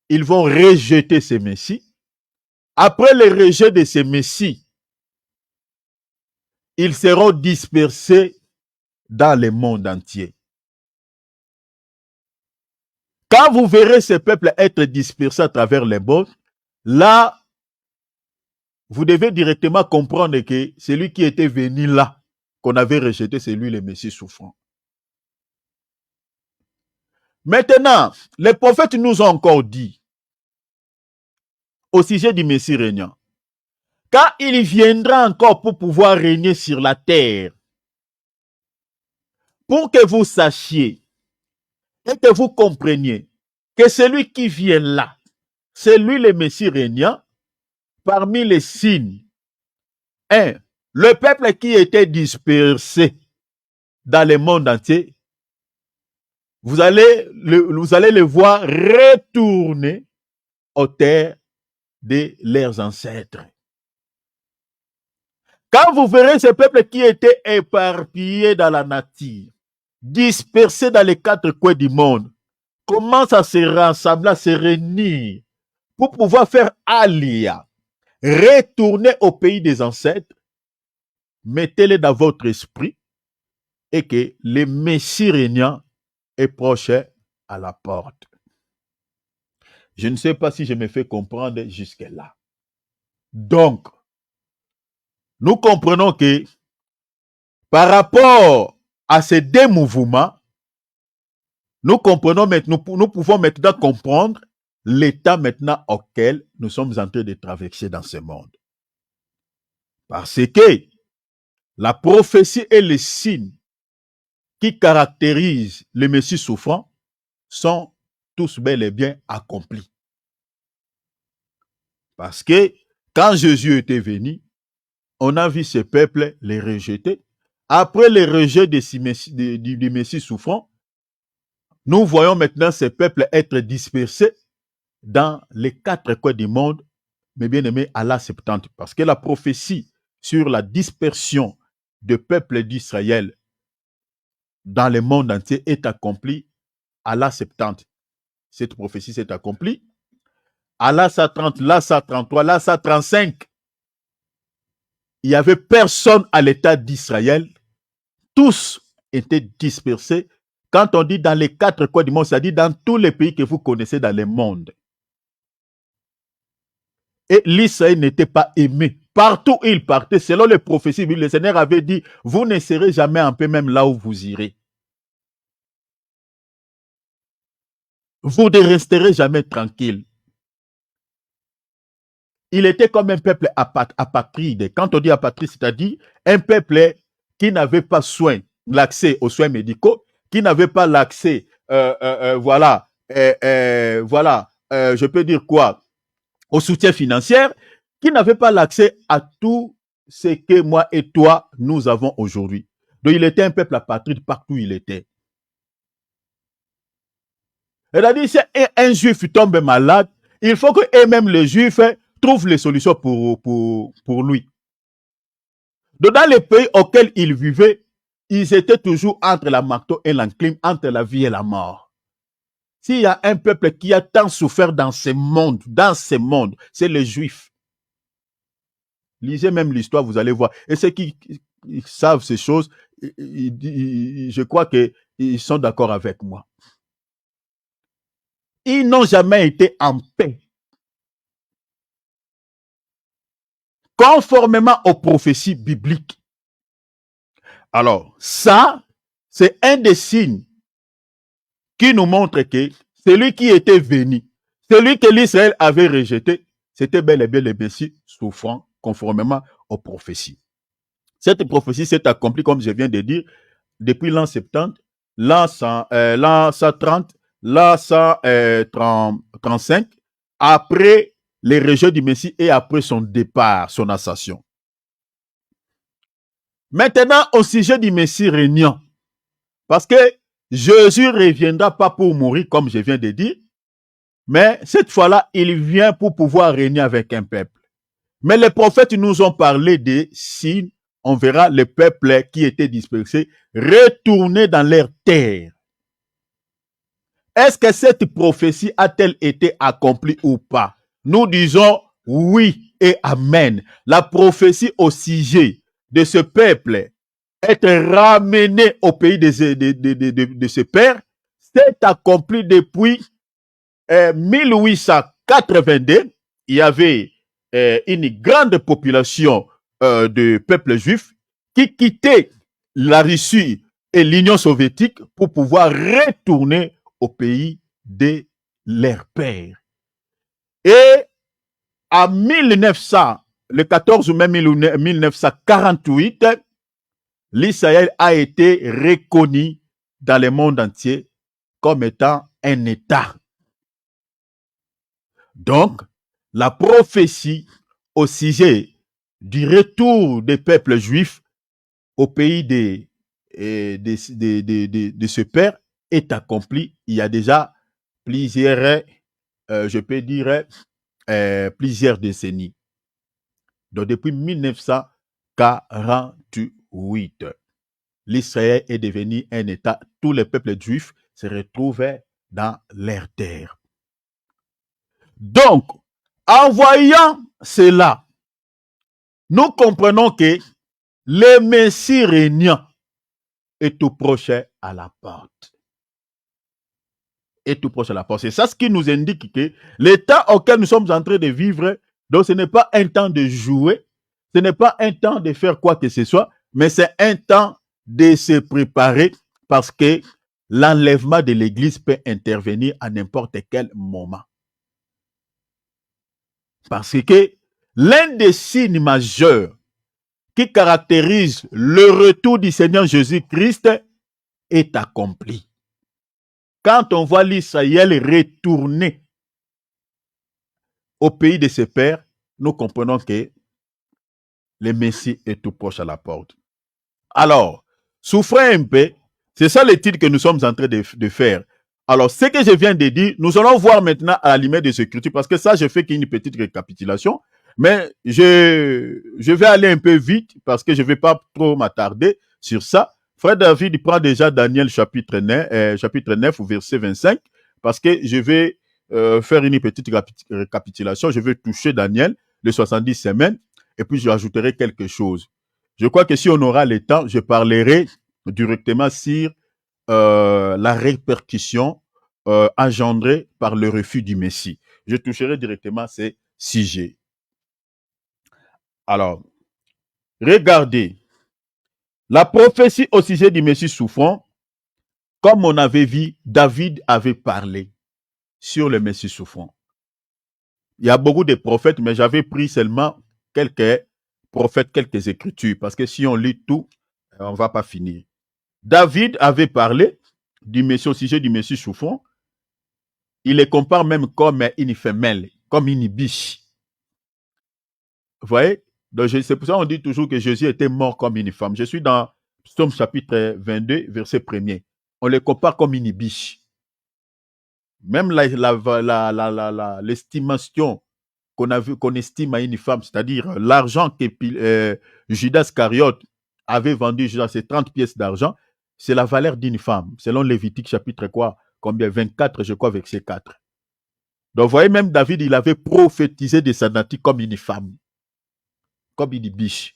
ils vont rejeter ce Messie. Après le rejet de ce Messie, ils seront dispersés dans le monde entier. Quand vous verrez ce peuple être dispersé à travers les mondes, là, vous devez directement comprendre que celui qui était venu là, qu'on avait rejeté, c'est lui le Messie souffrant. Maintenant, les prophètes nous ont encore dit, au sujet du Messie régnant, quand il viendra encore pour pouvoir régner sur la terre, pour que vous sachiez et que vous compreniez que celui qui vient là, c'est lui le Messie régnant, parmi les signes. Le peuple qui était dispersé dans le monde entier, vous allez le voir retourner aux terres de leurs ancêtres. Quand vous verrez ce peuple qui était éparpillé dans la nature, dispersé dans les quatre coins du monde, commence à se rassembler, à se réunir pour pouvoir faire alia, retourner au pays des ancêtres, mettez-le dans votre esprit et que le Messie régnant est proche à la porte. Je ne sais pas si je me fais comprendre jusque-là. Donc, nous comprenons que par rapport à ces deux mouvements, nous pouvons maintenant comprendre l'état maintenant auquel nous sommes en train de traverser dans ce monde. Parce que la prophétie et les signes qui caractérisent le Messie souffrant sont tous bel et bien accomplis. Parce que quand Jésus était venu, on a vu ce peuple les rejeter. Après le rejet du Messie souffrant, nous voyons maintenant ce peuple être dispersés dans les quatre coins du monde, mais bien aimé à la Septante. Parce que la prophétie sur la dispersion du peuple d'Israël dans le monde entier est accomplie à la Septante. Cette prophétie s'est accomplie à l'A 130, l'A 133, l'A 135. il n'y avait personne à l'État d'Israël. Tous étaient dispersés. Quand on dit dans les 4 coins du monde, ça dit dans tous les pays que vous connaissez dans le monde. Et l'Israël n'était pas aimé. Partout où il partait, selon les prophéties, le Seigneur avait dit, vous ne serez jamais en paix même là où vous irez. Vous ne resterez jamais tranquille. Il était comme un peuple apatride. Quand on dit apatride, c'est-à-dire un peuple qui n'avait pas l'accès aux soins médicaux, qui n'avait pas l'accès, je peux dire quoi, au soutien financier, qui n'avait pas l'accès à tout ce que moi et toi, nous avons aujourd'hui. Donc, il était un peuple apatride partout où il était. C'est-à-dire, si un juif tombe malade, il faut que eux-mêmes, les juifs, trouvent les solutions pour lui. Donc, dans les pays auxquels ils vivaient, ils étaient toujours entre la marteau et l'enclume, entre la vie et la mort. S'il y a un peuple qui a tant souffert dans ce monde, c'est les Juifs. Lisez même l'histoire, vous allez voir. Et ceux qui savent ces choses, je crois qu'ils sont d'accord avec moi. Ils n'ont jamais été en paix. Conformément aux prophéties bibliques. Alors, ça, c'est un des signes qui nous montre que celui qui était venu, celui que l'Israël avait rejeté, c'était bel et bien le Messie souffrant conformément aux prophéties. Cette prophétie s'est accomplie, comme je viens de dire, depuis l'an 70, l'an 130, l'an 135, après les rejet du Messie et après son départ, son ascension. Maintenant, au sujet du Messie régnant, parce que Jésus ne reviendra pas pour mourir, comme je viens de dire, mais cette fois-là, il vient pour pouvoir régner avec un peuple. Mais les prophètes nous ont parlé des signes. On verra le peuple qui était dispersé retourner dans leur terre. Est-ce que cette prophétie a-t-elle été accomplie ou pas? Nous disons oui et amen. La prophétie au sujet de ce peuple être ramené au pays de ses pères s'est accomplie depuis 1882. Il y avait une grande population de peuple juif qui quittait la Russie et l'Union soviétique pour pouvoir retourner au pays de leurs pères. Et en 1900, le 14 mai 1948, l'Israël a été reconnu dans le monde entier comme étant un État. Donc, la prophétie au sujet du retour des peuples juifs au pays de ce père est accomplie. Il y a déjà plusieurs, je peux dire, plusieurs décennies. Donc, depuis 1948, l'Israël est devenu un État. Tous les peuples juifs se retrouvaient dans leur terre. Donc, en voyant cela, nous comprenons que le Messie régnant est tout proche à la porte. Est tout proche à la porte. C'est ça ce qui nous indique que l'état auquel nous sommes en train de vivre, donc ce n'est pas un temps de jouer, ce n'est pas un temps de faire quoi que ce soit, mais c'est un temps de se préparer parce que l'enlèvement de l'Église peut intervenir à n'importe quel moment. Parce que l'un des signes majeurs qui caractérise le retour du Seigneur Jésus-Christ est accompli. Quand on voit l'Israël retourner au pays de ses pères, nous comprenons que le Messie est tout proche à la porte. Alors, souffrez un peu, c'est ça le titre que nous sommes en train de faire. Alors, ce que je viens de dire, nous allons voir maintenant à la limite de Écritures, parce que ça, je fais qu'une petite récapitulation, mais je vais aller un peu vite, parce que je ne vais pas trop m'attarder sur ça. Frère David prend déjà Daniel chapitre 9, verset 25, parce que je vais faire une petite récapitulation, je vais toucher Daniel, les 70 semaines, et puis je rajouterai quelque chose. Je crois que si on aura le temps, je parlerai directement sur la répercussion engendrée par le refus du Messie. Je toucherai directement ces sujets. Alors, regardez, la prophétie au sujet du Messie souffrant, comme on avait vu, David avait parlé sur le Messie souffrant. Il y a beaucoup de prophètes, mais j'avais pris seulement quelques prophètes, quelques écritures, parce que si on lit tout, on ne va pas finir. David avait parlé du Messie au sujet du Messie souffrant. Il les compare même comme une femelle, comme une biche. Vous voyez? Donc, c'est pour ça qu'on dit toujours que Jésus était mort comme une femme. Je suis dans Psaume chapitre 22, verset 1er. On les compare comme une biche. Même l'estimation qu'on estime à une femme, c'est-à-dire l'argent que Judas Iscariote avait vendu, c'est 30 pièces d'argent, c'est la valeur d'une femme, selon Lévitique chapitre quoi, combien 24, je crois, verset 4. Donc, vous voyez, même David, il avait prophétisé de sa nature comme une femme, comme une biche.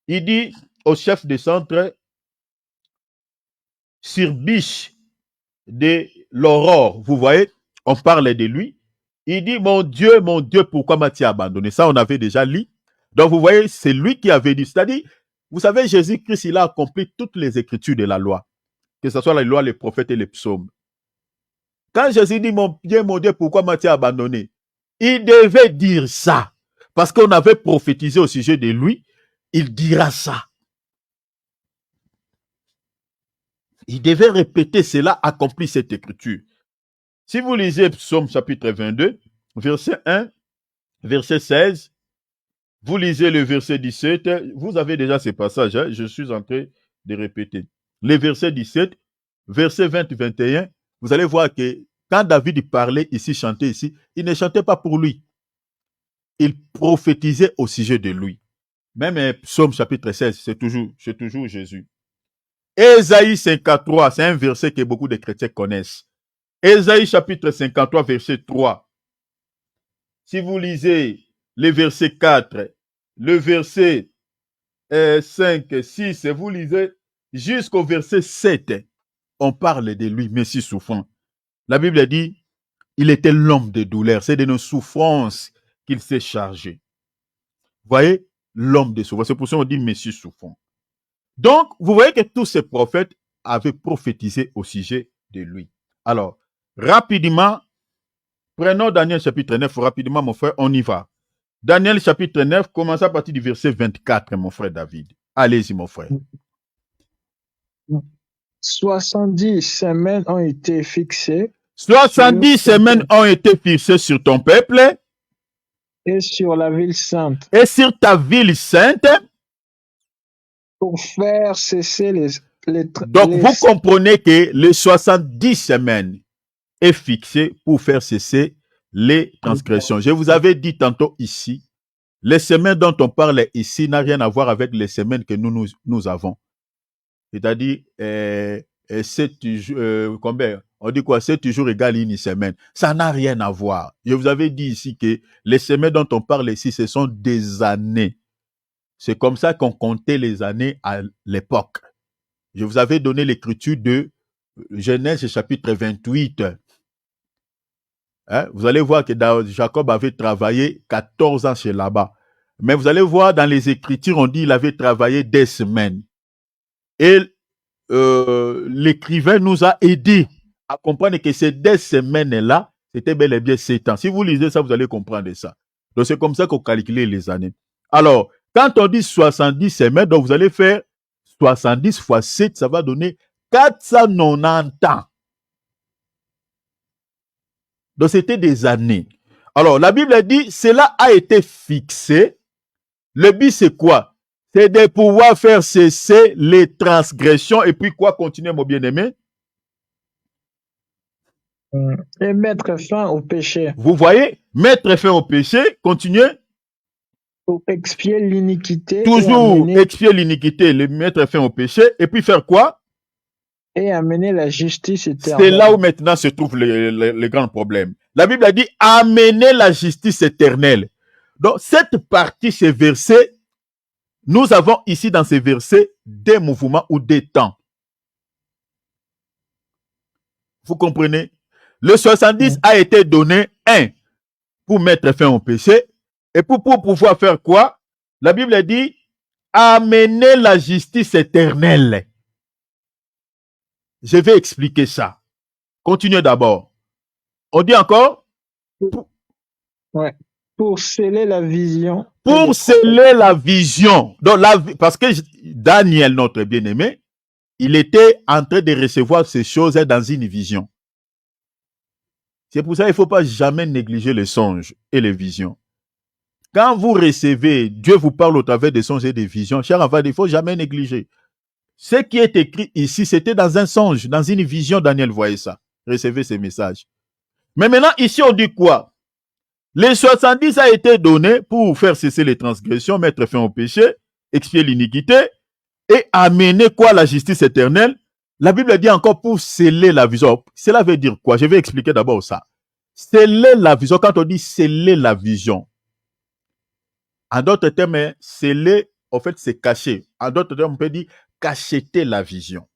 Il dit au chef de centre, sur biche de l'aurore, vous voyez, on parle de lui. Il dit, mon Dieu, pourquoi m'as-tu abandonné? Ça, on avait déjà lu. Donc, vous voyez, c'est lui qui avait dit. C'est-à-dire, vous savez, Jésus-Christ, il a accompli toutes les écritures de la loi, que ce soit la loi, les prophètes et les psaumes. Quand Jésus dit, mon Dieu, pourquoi m'as-tu abandonné? Il devait dire ça, parce qu'on avait prophétisé au sujet de lui. Il dira ça. Il devait répéter cela, accomplir cette écriture. Si vous lisez Psaume chapitre 22, verset 1, verset 16, vous lisez le verset 17, vous avez déjà ces passages, hein, je suis en train de répéter. Le verset 17, verset 20, 21, vous allez voir que quand David parlait ici, chantait ici, il ne chantait pas pour lui. Il prophétisait au sujet de lui. Même Psaume chapitre 16, c'est toujours Jésus. Ésaïe 53, c'est un verset que beaucoup de chrétiens connaissent. Ésaïe chapitre 53, verset 3. Si vous lisez le verset 4, le verset 5, 6, vous lisez jusqu'au verset 7, on parle de lui, Messie souffrant. La Bible dit, il était l'homme de douleur, c'est de nos souffrances qu'il s'est chargé. Vous voyez, l'homme de souffrance, c'est pour ça qu'on dit Messie souffrant. Donc, vous voyez que tous ces prophètes avaient prophétisé au sujet de lui. Alors, rapidement, prenons Daniel chapitre 9, rapidement mon frère, on y va. Daniel chapitre 9, commence à partir du verset 24, mon frère David. Allez-y, mon frère. 70 semaines ont été fixées. 70 semaines ont été fixées sur ton peuple. Et sur la ville sainte. Et sur ta ville sainte. Pour faire cesser Donc, vous comprenez que les 70 semaines est fixé pour faire cesser les transgressions. Je vous avais dit tantôt ici, les semaines dont on parle ici n'a rien à voir avec les semaines que nous avons. C'est-à-dire, 7 combien? On dit quoi? 7 jours égale une semaine. Ça n'a rien à voir. Je vous avais dit ici que les semaines dont on parle ici, ce sont des années. C'est comme ça qu'on comptait les années à l'époque. Je vous avais donné l'écriture de Genèse chapitre 28. Hein? Vous allez voir que Jacob avait travaillé 14 ans chez Laban. Mais vous allez voir dans les Écritures, on dit qu'il avait travaillé des semaines. Et l'écrivain nous a aidé à comprendre que ces 10 semaines-là, c'était bel et bien 7 ans. Si vous lisez ça, vous allez comprendre ça. Donc c'est comme ça qu'on calculait les années. Alors, quand on dit 70 semaines, donc vous allez faire 70 fois 7, ça va donner 490 ans. Donc, c'était des années. Alors, la Bible dit, cela a été fixé. Le but, c'est quoi? C'est de pouvoir faire cesser les transgressions. Et puis, quoi? Continuez, mon bien-aimé. Et mettre fin au péché. Vous voyez? Mettre fin au péché. Continuez. Pour expier l'iniquité. Toujours expier l'iniquité, mettre fin au péché. Et puis, faire quoi? Et amener la justice éternelle. C'est là où maintenant se trouve le grand problème. La Bible a dit amener la justice éternelle. Donc, cette partie, ce verset, nous avons ici dans ces versets des mouvements ou des temps. Vous comprenez? Le 70 a été donné, pour mettre fin au péché, et pour pouvoir faire quoi? La Bible dit, amener la justice éternelle. Je vais expliquer ça. Continuez d'abord. On dit encore? Ouais. Pour sceller la vision. Pour sceller la vision. Donc, parce que Daniel, notre bien-aimé, il était en train de recevoir ces choses dans une vision. C'est pour ça qu'il ne faut pas jamais négliger les songes et les visions. Quand vous recevez, Dieu vous parle au travers des songes et des visions, cher enfant, il ne faut jamais négliger. Ce qui est écrit ici, c'était dans un songe, dans une vision, Daniel voyait ça. Recevez ces messages. Mais maintenant, ici, on dit quoi? Les 70 a été donné pour faire cesser les transgressions, mettre fin au péché, expier l'iniquité et amener quoi? La justice éternelle. La Bible dit encore pour sceller la vision. Cela veut dire quoi? Je vais expliquer d'abord ça. Sceller la vision, quand on dit sceller la vision, en d'autres termes, sceller, en fait, c'est cacher. En d'autres termes, on peut dire cacheter la vision.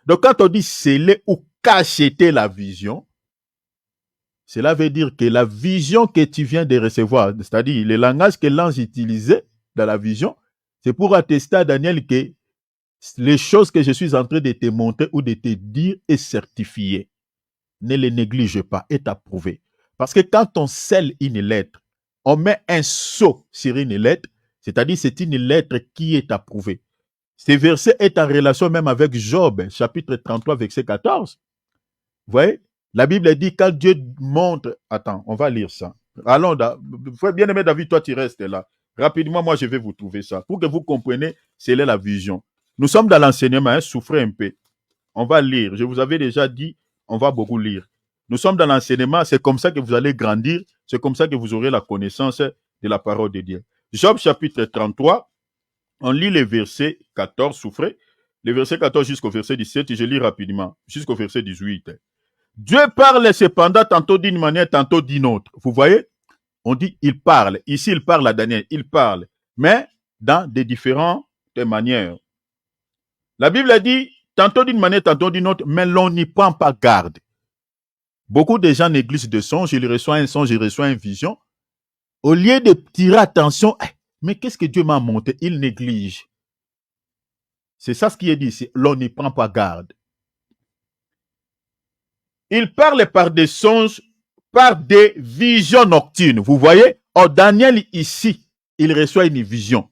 Donc, quand on dit sceller ou cacheter la vision, cela veut dire que la vision que tu viens de recevoir, c'est-à-dire le langage que l'ange utilisait dans la vision, c'est pour attester à Daniel que les choses que je suis en train de te montrer ou de te dire est certifiée. Ne les néglige pas, est approuvé. Parce que quand on scelle une lettre, on met un sceau sur une lettre, c'est-à-dire c'est une lettre qui est approuvée. Ce verset est en relation même avec Job, chapitre 33, verset 14. Vous voyez? La Bible dit quand Dieu montre... Attends, on va lire ça. Allons, bien aimé David, toi tu restes là. Rapidement, moi je vais vous trouver ça. Pour que vous compreniez, c'est là la vision. Nous sommes dans l'enseignement, hein, souffrez un peu. On va lire. Je vous avais déjà dit, on va beaucoup lire. Nous sommes dans l'enseignement, c'est comme ça que vous allez grandir, c'est comme ça que vous aurez la connaissance de la parole de Dieu. Job chapitre 33, on lit les versets 14, souffrez, les versets 14 jusqu'au verset 17, et je lis rapidement, jusqu'au verset 18. Dieu parle cependant tantôt d'une manière, tantôt d'une autre. Vous voyez? On dit il parle. Ici, il parle à Daniel, il parle, mais dans des différentes manières. La Bible dit tantôt d'une manière, tantôt d'une autre, mais l'on n'y prend pas garde. Beaucoup de gens négligent de songes, ils reçoivent un songe, ils reçoivent une vision. Au lieu de tirer attention, mais qu'est-ce que Dieu m'a montré? Il néglige. C'est ça ce qui est dit ici, l'on n'y prend pas garde. Il parle par des songes, par des visions nocturnes. Vous voyez? Or, Daniel ici, il reçoit une vision.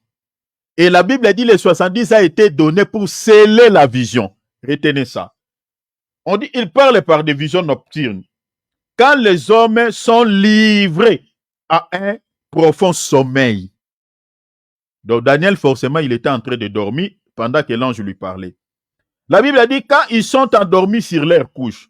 Et la Bible dit les 70 a été donné pour sceller la vision. Retenez ça. On dit, il parle par des visions nocturnes. Quand les hommes sont livrés à un profond sommeil. Donc Daniel, forcément, il était en train de dormir pendant que l'ange lui parlait. La Bible a dit, quand ils sont endormis sur leur couche,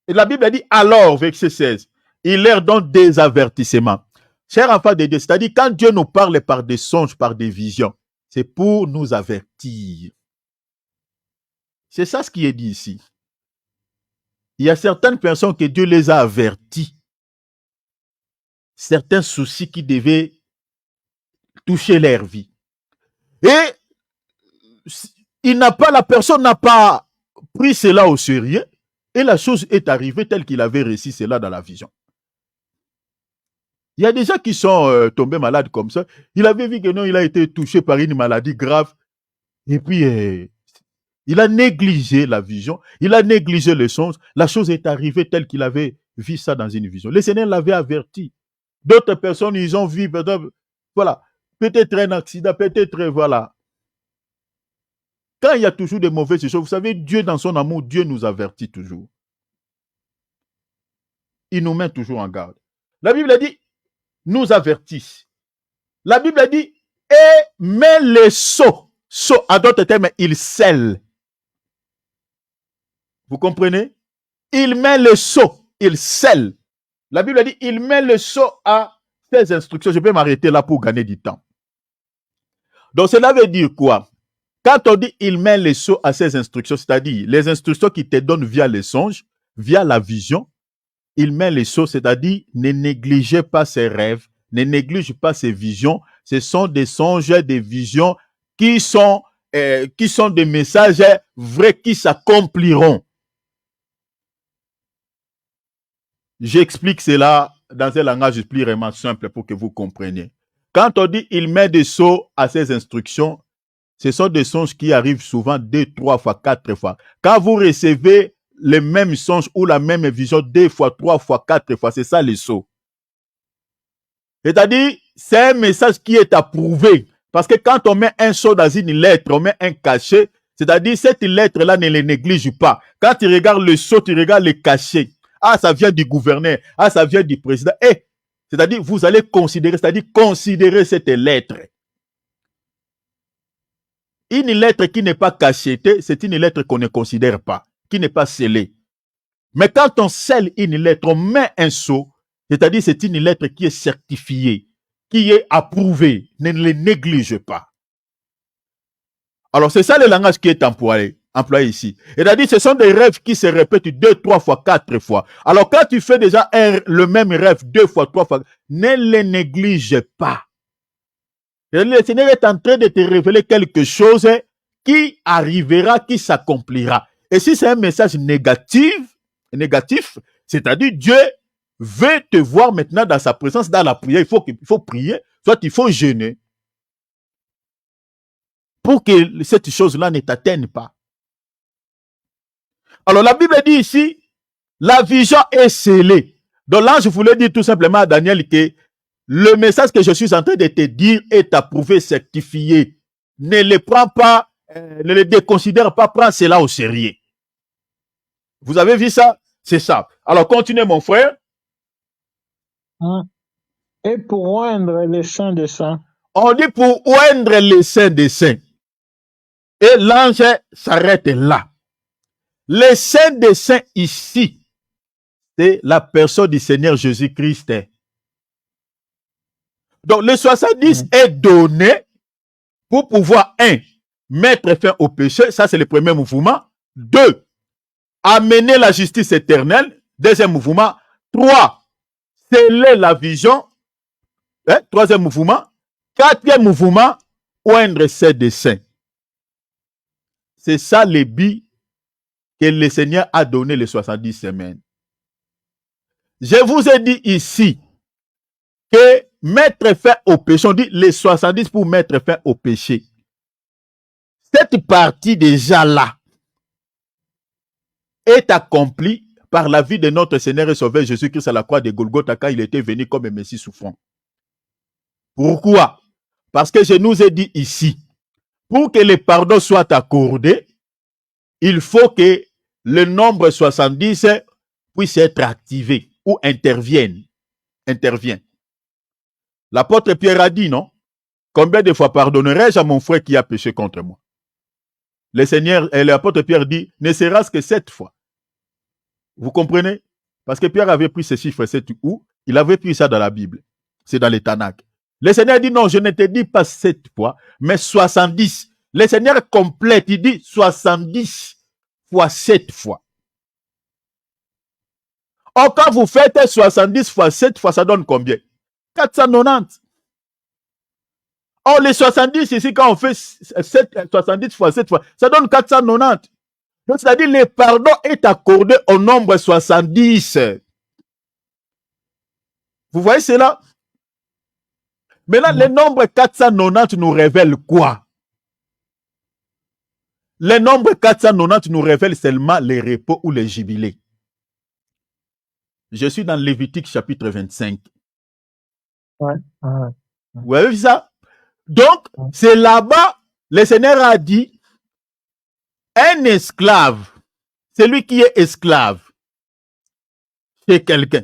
et la Bible a dit, alors, verset 16, il leur donne des avertissements. Chers enfants de Dieu, c'est-à-dire quand Dieu nous parle par des songes, par des visions, c'est pour nous avertir. C'est ça ce qui est dit ici. Il y a certaines personnes que Dieu les a avertis. Certains soucis qui devaient toucher leur vie. Et la personne n'a pas pris cela au sérieux. Et la chose est arrivée telle qu'il avait réussi cela dans la vision. Il y a des gens qui sont tombés malades comme ça. Il avait vu que non, il a été touché par une maladie grave. Et puis, il a négligé la vision. Il a négligé le songe. La chose est arrivée telle qu'il avait vu ça dans une vision. Le Seigneur l'avait averti. D'autres personnes, ils ont vu, voilà, peut-être un accident, peut-être, voilà. Quand il y a toujours des mauvaises choses, vous savez, Dieu, dans son amour, Dieu nous avertit toujours. Il nous met toujours en garde. La Bible dit, nous avertissent. La Bible dit, et met les sceaux. Sceaux, à d'autres termes, il scelle. Vous comprenez? Il met le sceau, il scelle. La Bible dit, il met le sceau à ses instructions. Je peux m'arrêter là pour gagner du temps. Donc, cela veut dire quoi? Quand on dit il met le sceau à ses instructions, c'est-à-dire les instructions qu'il te donne via les songes, via la vision, il met les sceaux, c'est-à-dire ne négligez pas ses rêves, ne néglige pas ses visions, Ce sont des songes, des visions qui sont des messages vrais qui s'accompliront. J'explique cela dans un langage plus vraiment simple pour que vous compreniez. Quand on dit il met des sceaux à ses instructions, ce sont des songes qui arrivent souvent 2, 3 fois, 4 fois. Quand vous recevez les mêmes songes ou la même vision 2 fois, 3 fois, 4 fois, c'est ça les sceaux. C'est-à-dire, c'est un message qui est approuvé. Parce que quand on met un sceau dans une lettre, on met un cachet, c'est-à-dire cette lettre-là ne les néglige pas. Quand tu regardes le sceau, tu regardes le cachet. Ah, ça vient du gouverneur. Ah, ça vient du président. C'est-à-dire, vous allez considérer, cette lettre. Une lettre qui n'est pas cachetée, c'est une lettre qu'on ne considère pas, qui n'est pas scellée. Mais quand on scelle une lettre, on met un sceau, c'est-à-dire c'est une lettre qui est certifiée, qui est approuvée, ne les néglige pas. Alors c'est ça le langage qui est employé ici. C'est-à-dire ce sont des rêves qui se répètent 2, 3 fois, 4 fois. Alors quand tu fais déjà le même rêve 2 fois, 3 fois, ne les néglige pas. Le Seigneur est en train de te révéler quelque chose qui arrivera, qui s'accomplira. Et si c'est un message négatif, c'est-à-dire Dieu veut te voir maintenant dans sa présence, dans la prière. Il faut prier, soit il faut jeûner pour que cette chose-là ne t'atteigne pas. Alors la Bible dit ici, la vision est scellée. Donc là, je voulais dire tout simplement à Daniel que le message que je suis en train de te dire est approuvé, certifié. Ne le prends pas, ne le déconsidère pas, prends cela au sérieux. Vous avez vu ça? C'est ça. Alors, continuez, mon frère. Et pour oindre les saints des saints. On dit pour oindre les saints des saints. Et l'ange s'arrête là. Les saints des saints ici, c'est la personne du Seigneur Jésus-Christ. Donc, le 70 est donné pour pouvoir, 1, mettre fin au péché. Ça, c'est le premier mouvement. 2, amener la justice éternelle. Deuxième mouvement. 3, sceller la vision. Troisième mouvement. Quatrième mouvement, oindre ses desseins. C'est ça le but que le Seigneur a donné les 70 semaines. Je vous ai dit ici que mettre fin au péché, on dit les 70 pour mettre fin au péché. Cette partie déjà là est accomplie par la vie de notre Seigneur et Sauveur Jésus-Christ à la croix de Golgotha quand il était venu comme un Messie souffrant. Pourquoi? Parce que je nous ai dit ici, pour que le pardon soit accordé, il faut que le nombre 70 puisse être activé ou intervient. L'apôtre Pierre a dit, non? Combien de fois pardonnerai-je à mon frère qui a péché contre moi? Le Seigneur et l'apôtre Pierre dit, ne sera-ce que 7 fois. Vous comprenez? Parce que Pierre avait pris ce chiffre 7 où? Il avait pris ça dans la Bible. C'est dans les Tanakh. Le Seigneur dit, non, je ne te dis pas 7 fois, mais 70. Le Seigneur complète, il dit 70 fois 7 fois. Or, quand vous faites 70 fois 7 fois, ça donne combien? 490. Or, les 70 ici, quand on fait 70 fois 7 fois, ça donne 490. Donc, c'est-à-dire, le pardon est accordé au nombre 70. Vous voyez cela? Maintenant, le nombre 490 nous révèle quoi? Le nombre 490 nous révèle seulement les repos ou les jubilés. Je suis dans Lévitique chapitre 25. Ouais. Vous avez vu ça? Donc, c'est là-bas, le Seigneur a dit, un esclave, celui qui est esclave chez quelqu'un.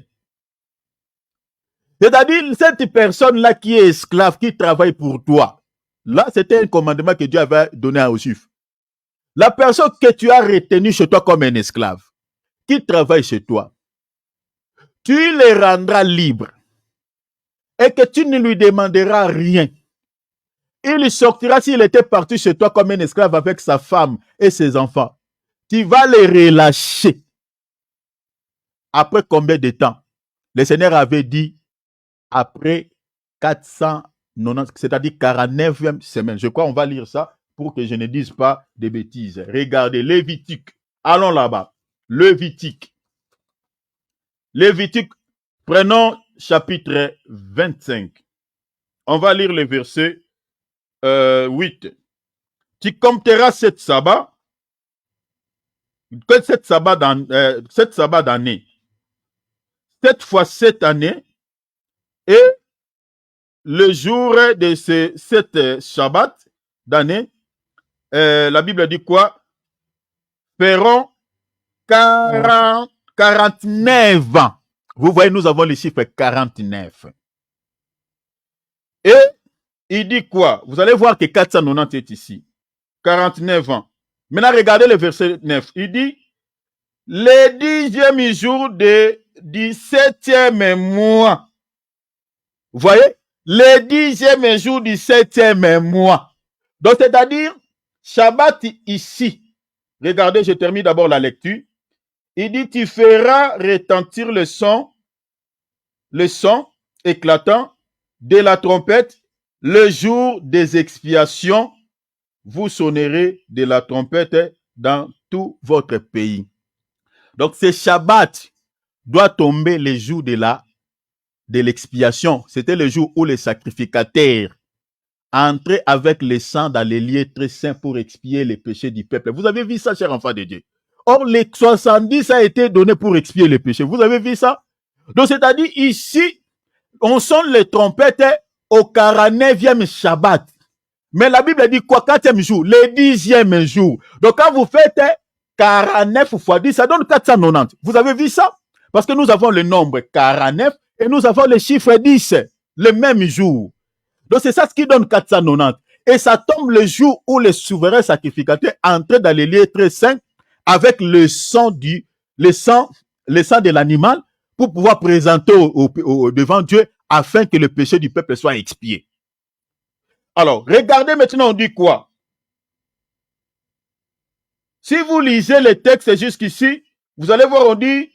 C'est-à-dire, cette personne-là qui est esclave, qui travaille pour toi, là, c'était un commandement que Dieu avait donné aux Juifs. La personne que tu as retenue chez toi comme un esclave, qui travaille chez toi, tu le rendras libre et que tu ne lui demanderas rien. Il sortira s'il était parti chez toi comme un esclave avec sa femme et ses enfants. Tu vas les relâcher. Après combien de temps? Le Seigneur avait dit après 400 c'est-à-dire 49e semaine. Je crois qu'on va lire ça pour que je ne dise pas de bêtises. Regardez, Lévitique. Allons là-bas. Lévitique. Lévitique, prenons chapitre 25. On va lire le verset 8. Tu compteras 7 sabbats, que 7 sabbats d'année. 7 fois 7 années, et le jour de ces 7 Shabbats d'année, la Bible dit quoi? Feront 49 ans. Vous voyez, nous avons le chiffre 49. Et il dit quoi? Vous allez voir que 490 est ici. 49 ans. Maintenant, regardez le verset 9. Il dit, le 10e jour du 7e mois. Vous voyez? Le 10e jour du 7e mois. Donc, c'est-à-dire, Shabbat ici. Regardez, je termine d'abord la lecture. Il dit, tu feras retentir le son éclatant de la trompette le jour des expiations. Vous sonnerez de la trompette dans tout votre pays. Donc, ce Shabbat doit tomber le jour de l'expiation. C'était le jour où les sacrificateurs entraient avec le sang dans les lieux très saints pour expier les péchés du peuple. Vous avez vu ça, chers enfants de Dieu? Or, les 70 a été donné pour expier les péchés. Vous avez vu ça? Donc, c'est-à-dire ici, on sonne les trompettes au 49e Shabbat. Mais la Bible dit quoi? 4e jour, le 10e jour. Donc, quand vous faites 49 fois 10, ça donne 490. Vous avez vu ça? Parce que nous avons le nombre 49 et nous avons le chiffre 10, le même jour. Donc, c'est ça ce qui donne 490. Et ça tombe le jour où les souverains sacrificateurs entraient dans les lieux très saints avec le sang de l'animal pour pouvoir présenter devant Dieu afin que le péché du peuple soit expié. Alors, regardez maintenant, on dit quoi? Si vous lisez les textes jusqu'ici, vous allez voir, on dit,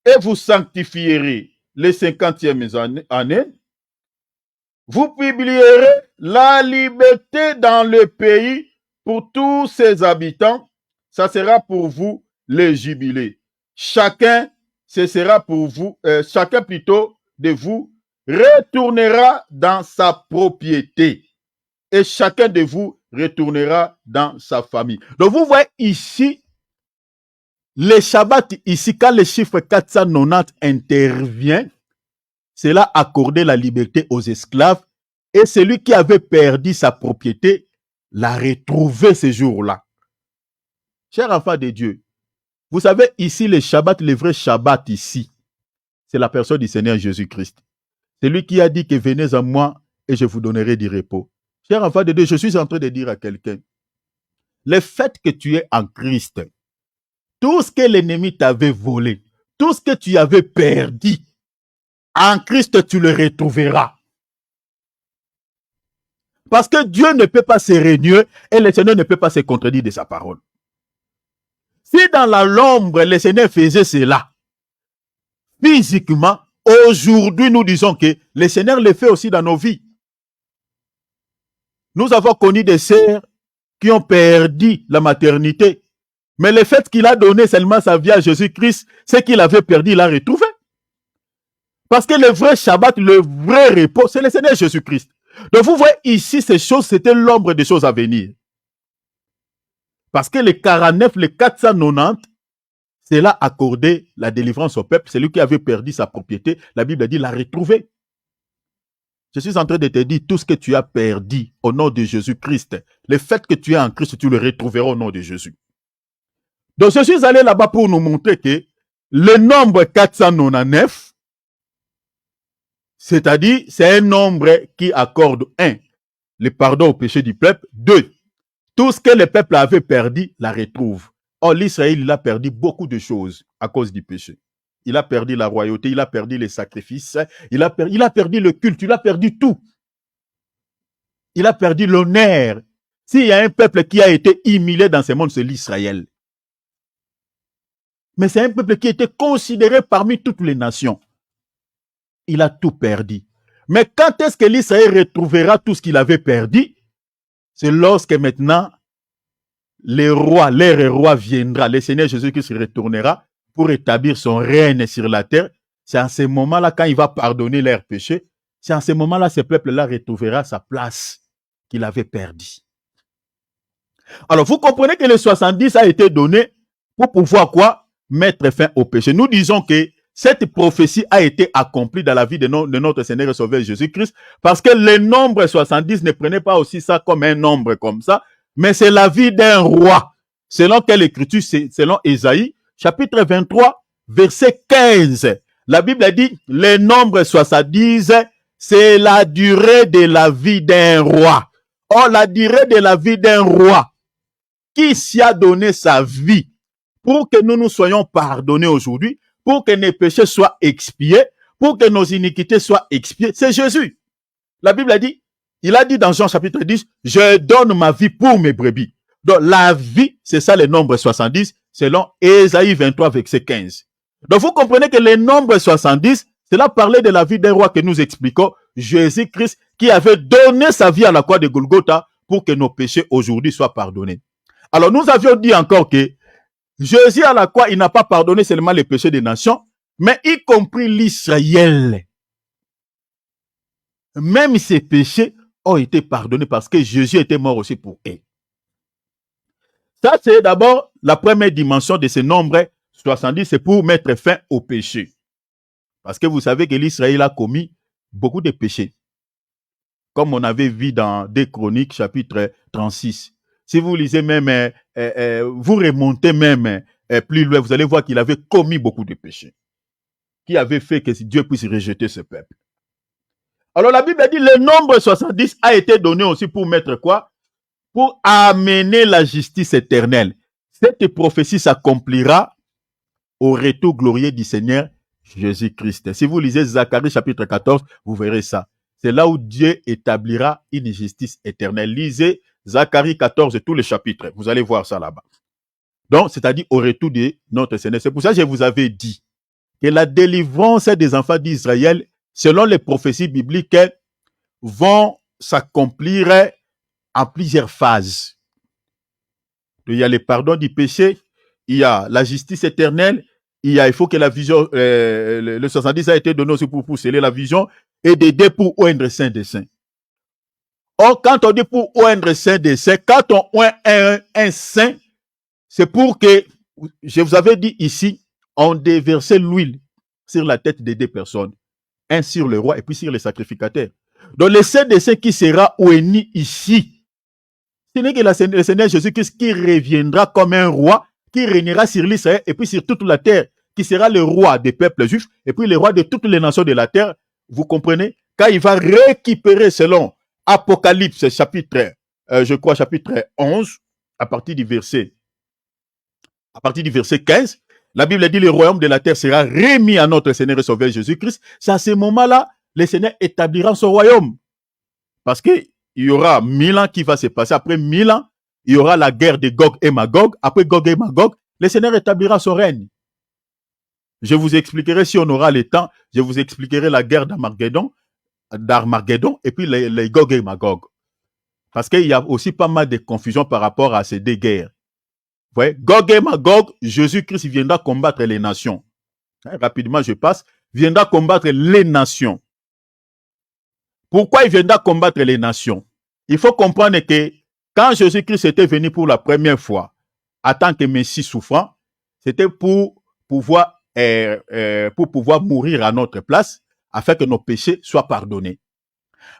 et vous sanctifierez les 50e années, vous publierez la liberté dans le pays pour tous ses habitants. Ça sera pour vous le jubilé. Chacun plutôt de vous retournera dans sa propriété. Et chacun de vous retournera dans sa famille. Donc vous voyez ici, les Shabbats ici, quand le chiffre 490 intervient, c'est là accorder la liberté aux esclaves, et celui qui avait perdu sa propriété l'a retrouvé ce jour-là. Chers enfants de Dieu, vous savez ici le Shabbat, le vrai Shabbat ici, c'est la personne du Seigneur Jésus-Christ. C'est lui qui a dit que venez à moi et je vous donnerai du repos. Chers enfants de Dieu, je suis en train de dire à quelqu'un, le fait que tu es en Christ, tout ce que l'ennemi t'avait volé, tout ce que tu avais perdu, en Christ, tu le retrouveras. Parce que Dieu ne peut pas se renier et le Seigneur ne peut pas se contredire de sa parole. Si dans l'ombre, le Seigneur faisait cela, physiquement, aujourd'hui, nous disons que le Seigneur le fait aussi dans nos vies. Nous avons connu des sœurs qui ont perdu la maternité. Mais le fait qu'il a donné seulement sa vie à Jésus-Christ, c'est qu'il avait perdu, il l'a retrouvé. Parce que le vrai Shabbat, le vrai repos, c'est le Seigneur Jésus-Christ. Donc vous voyez ici, ces choses, c'était l'ombre des choses à venir. Parce que les 49, les 490, c'est là accorder la délivrance au peuple. Celui qui avait perdu sa propriété, la Bible dit, l'a retrouvé. Je suis en train de te dire, tout ce que tu as perdu au nom de Jésus-Christ, le fait que tu es en Christ, tu le retrouveras au nom de Jésus. Donc je suis allé là-bas pour nous montrer que le nombre 499, c'est-à-dire, c'est un nombre qui accorde, 1, le pardon au péché du peuple, 2, tout ce que le peuple avait perdu, la retrouve. Or, l'Israël, il a perdu beaucoup de choses à cause du péché. Il a perdu la royauté, il a perdu les sacrifices, il a perdu le culte, il a perdu tout. Il a perdu l'honneur. S'il y a un peuple qui a été humilié dans ce monde, c'est l'Israël. Mais c'est un peuple qui était considéré parmi toutes les nations. Il a tout perdu. Mais quand est-ce que l'Israël retrouvera tout ce qu'il avait perdu? C'est lorsque maintenant l'ère roi viendra, le Seigneur Jésus-Christ retournera pour établir son règne sur la terre. C'est en ce moment-là, quand il va pardonner leurs péchés, c'est en ce moment-là, ce peuple-là retrouvera sa place qu'il avait perdue. Alors, vous comprenez que le 70 a été donné pour pouvoir quoi? Mettre fin au péché. Nous disons que cette prophétie a été accomplie dans la vie de notre Seigneur et Sauveur Jésus-Christ parce que le nombre 70 ne prenait pas aussi ça comme un nombre comme ça, mais c'est la vie d'un roi. Selon quelle écriture? Selon Ésaïe, chapitre 23, verset 15. La Bible a dit, le nombre 70, c'est la durée de la vie d'un roi. Or, la durée de la vie d'un roi, qui s'y a donné sa vie pour que nous nous soyons pardonnés aujourd'hui, pour que nos péchés soient expiés, pour que nos iniquités soient expiées, c'est Jésus. La Bible a dit, il a dit dans Jean chapitre 10, je donne ma vie pour mes brebis. Donc la vie, c'est ça le nombre 70, selon Ésaïe 23, verset 15. Donc vous comprenez que le nombre 70, cela parlait de la vie d'un roi que nous expliquons, Jésus-Christ, qui avait donné sa vie à la croix de Golgotha pour que nos péchés aujourd'hui soient pardonnés. Alors nous avions dit encore que Jésus à la croix, il n'a pas pardonné seulement les péchés des nations, mais y compris l'Israël. Même ses péchés ont été pardonnés parce que Jésus était mort aussi pour eux. Ça, c'est d'abord la première dimension de ce nombre 70, c'est pour mettre fin au péché. Parce que vous savez que l'Israël a commis beaucoup de péchés. Comme on avait vu dans 2 Chroniques, chapitre 36. Si vous lisez même, vous remontez même plus loin, vous allez voir qu'il avait commis beaucoup de péchés. Qui avait fait que Dieu puisse rejeter ce peuple. Alors la Bible a dit, le nombre 70 a été donné aussi pour mettre quoi? Pour amener la justice éternelle. Cette prophétie s'accomplira au retour glorieux du Seigneur Jésus-Christ. Si vous lisez Zacharie chapitre 14, vous verrez ça. C'est là où Dieu établira une justice éternelle. Lisez Zacharie 14, tous les chapitres. Vous allez voir ça là-bas. Donc, c'est-à-dire au retour de notre Seigneur. C'est pour ça que je vous avais dit que la délivrance des enfants d'Israël, selon les prophéties bibliques, vont s'accomplir en plusieurs phases. Il y a le pardon du péché, il y a la justice éternelle, il faut que la vision, le 70 a été donné aussi pour sceller la vision et d'aider pour oindre saint des saints. Or, quand on dit pour oindre saint des saints, quand on oint un saint, c'est pour que, je vous avais dit ici, on déversait l'huile sur la tête des deux personnes. Un sur le roi et puis sur les sacrificateurs. Donc, le saint des saints qui sera oigné ici, ce n'est que le Seigneur Jésus-Christ qui reviendra comme un roi, qui régnera sur l'Israël et puis sur toute la terre, qui sera le roi des peuples juifs et puis le roi de toutes les nations de la terre. Vous comprenez? Quand il va récupérer selon Apocalypse chapitre, chapitre 11, à partir du verset 15, la Bible dit le royaume de la terre sera remis à notre Seigneur et Sauveur Jésus-Christ. C'est à ce moment-là, le Seigneur établira son royaume. Parce qu'il y aura 1000 ans qui va se passer. Après 1000 ans, il y aura la guerre de Gog et Magog. Après Gog et Magog, le Seigneur établira son règne. Je vous expliquerai, si on aura le temps, je vous expliquerai la guerre d'Armageddon et puis les Gog et Magog. Parce qu'il y a aussi pas mal de confusion par rapport à ces deux guerres. Vous voyez, Gog et Magog, Jésus-Christ viendra combattre les nations. Rapidement, je passe. Viendra combattre les nations. Pourquoi il viendra combattre les nations? Il faut comprendre que quand Jésus-Christ était venu pour la première fois, en tant que Messie souffrant, c'était pour pouvoir mourir à notre place, afin que nos péchés soient pardonnés.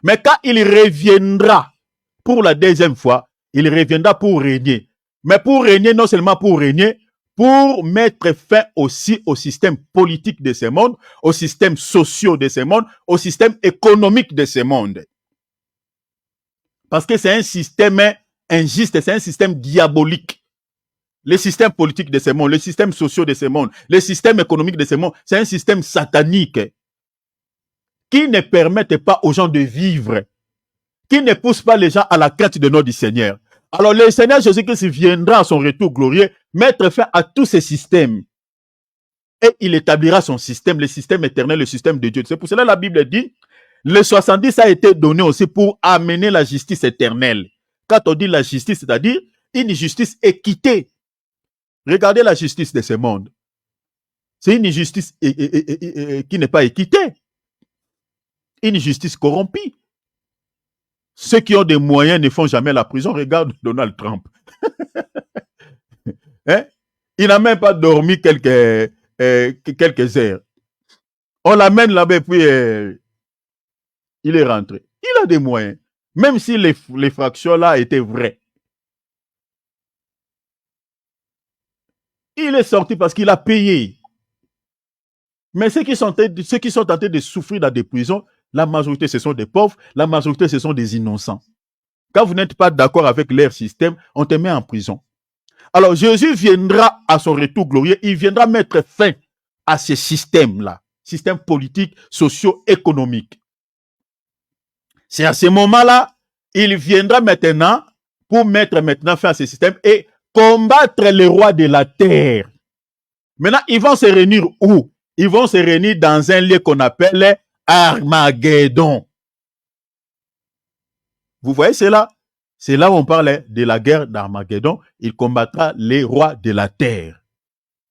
Mais quand il reviendra pour la deuxième fois, il reviendra pour régner. Mais pour régner, non seulement pour régner, pour mettre fin aussi au système politique de ce monde, au système social de ce monde, au système économique de ce monde. Parce que c'est un système injuste, c'est un système diabolique. Le système politique de ce monde, le système social de ce monde, le système économique de ce monde, c'est un système satanique qui ne permet pas aux gens de vivre, qui ne pousse pas les gens à la crainte de notre Seigneur. Alors le Seigneur Jésus-Christ viendra à son retour glorieux mettre fin à tous ces systèmes. Et il établira son système, le système éternel, le système de Dieu. C'est pour cela que la Bible dit, Le 70 a été donné aussi pour amener la justice éternelle. Quand on dit la justice, c'est-à-dire une justice équitée. Regardez la justice de ce monde. C'est une justice qui n'est pas équitée. Une justice corrompue. Ceux qui ont des moyens ne font jamais la prison. Regarde Donald Trump. Hein? Il n'a même pas dormi quelques heures. On l'amène là-bas et puis il est rentré. Il a des moyens. Même si les fractions là étaient vraies. Il est sorti parce qu'il a payé. Mais ceux qui sont tentés de souffrir dans des prisons, la majorité ce sont des pauvres, la majorité ce sont des innocents. Quand vous n'êtes pas d'accord avec leur système, on te met en prison. Alors Jésus viendra à son retour glorieux, il viendra mettre fin à ces systèmes-là, systèmes politiques, socio-économiques. C'est à ce moment-là, il viendra maintenant pour mettre maintenant fin à ces systèmes et combattre les rois de la terre. Maintenant, ils vont se réunir où? Ils vont se réunir dans un lieu qu'on appelle Armageddon. Vous voyez cela? C'est là où on parle de la guerre d'Armageddon. Il combattra les rois de la terre.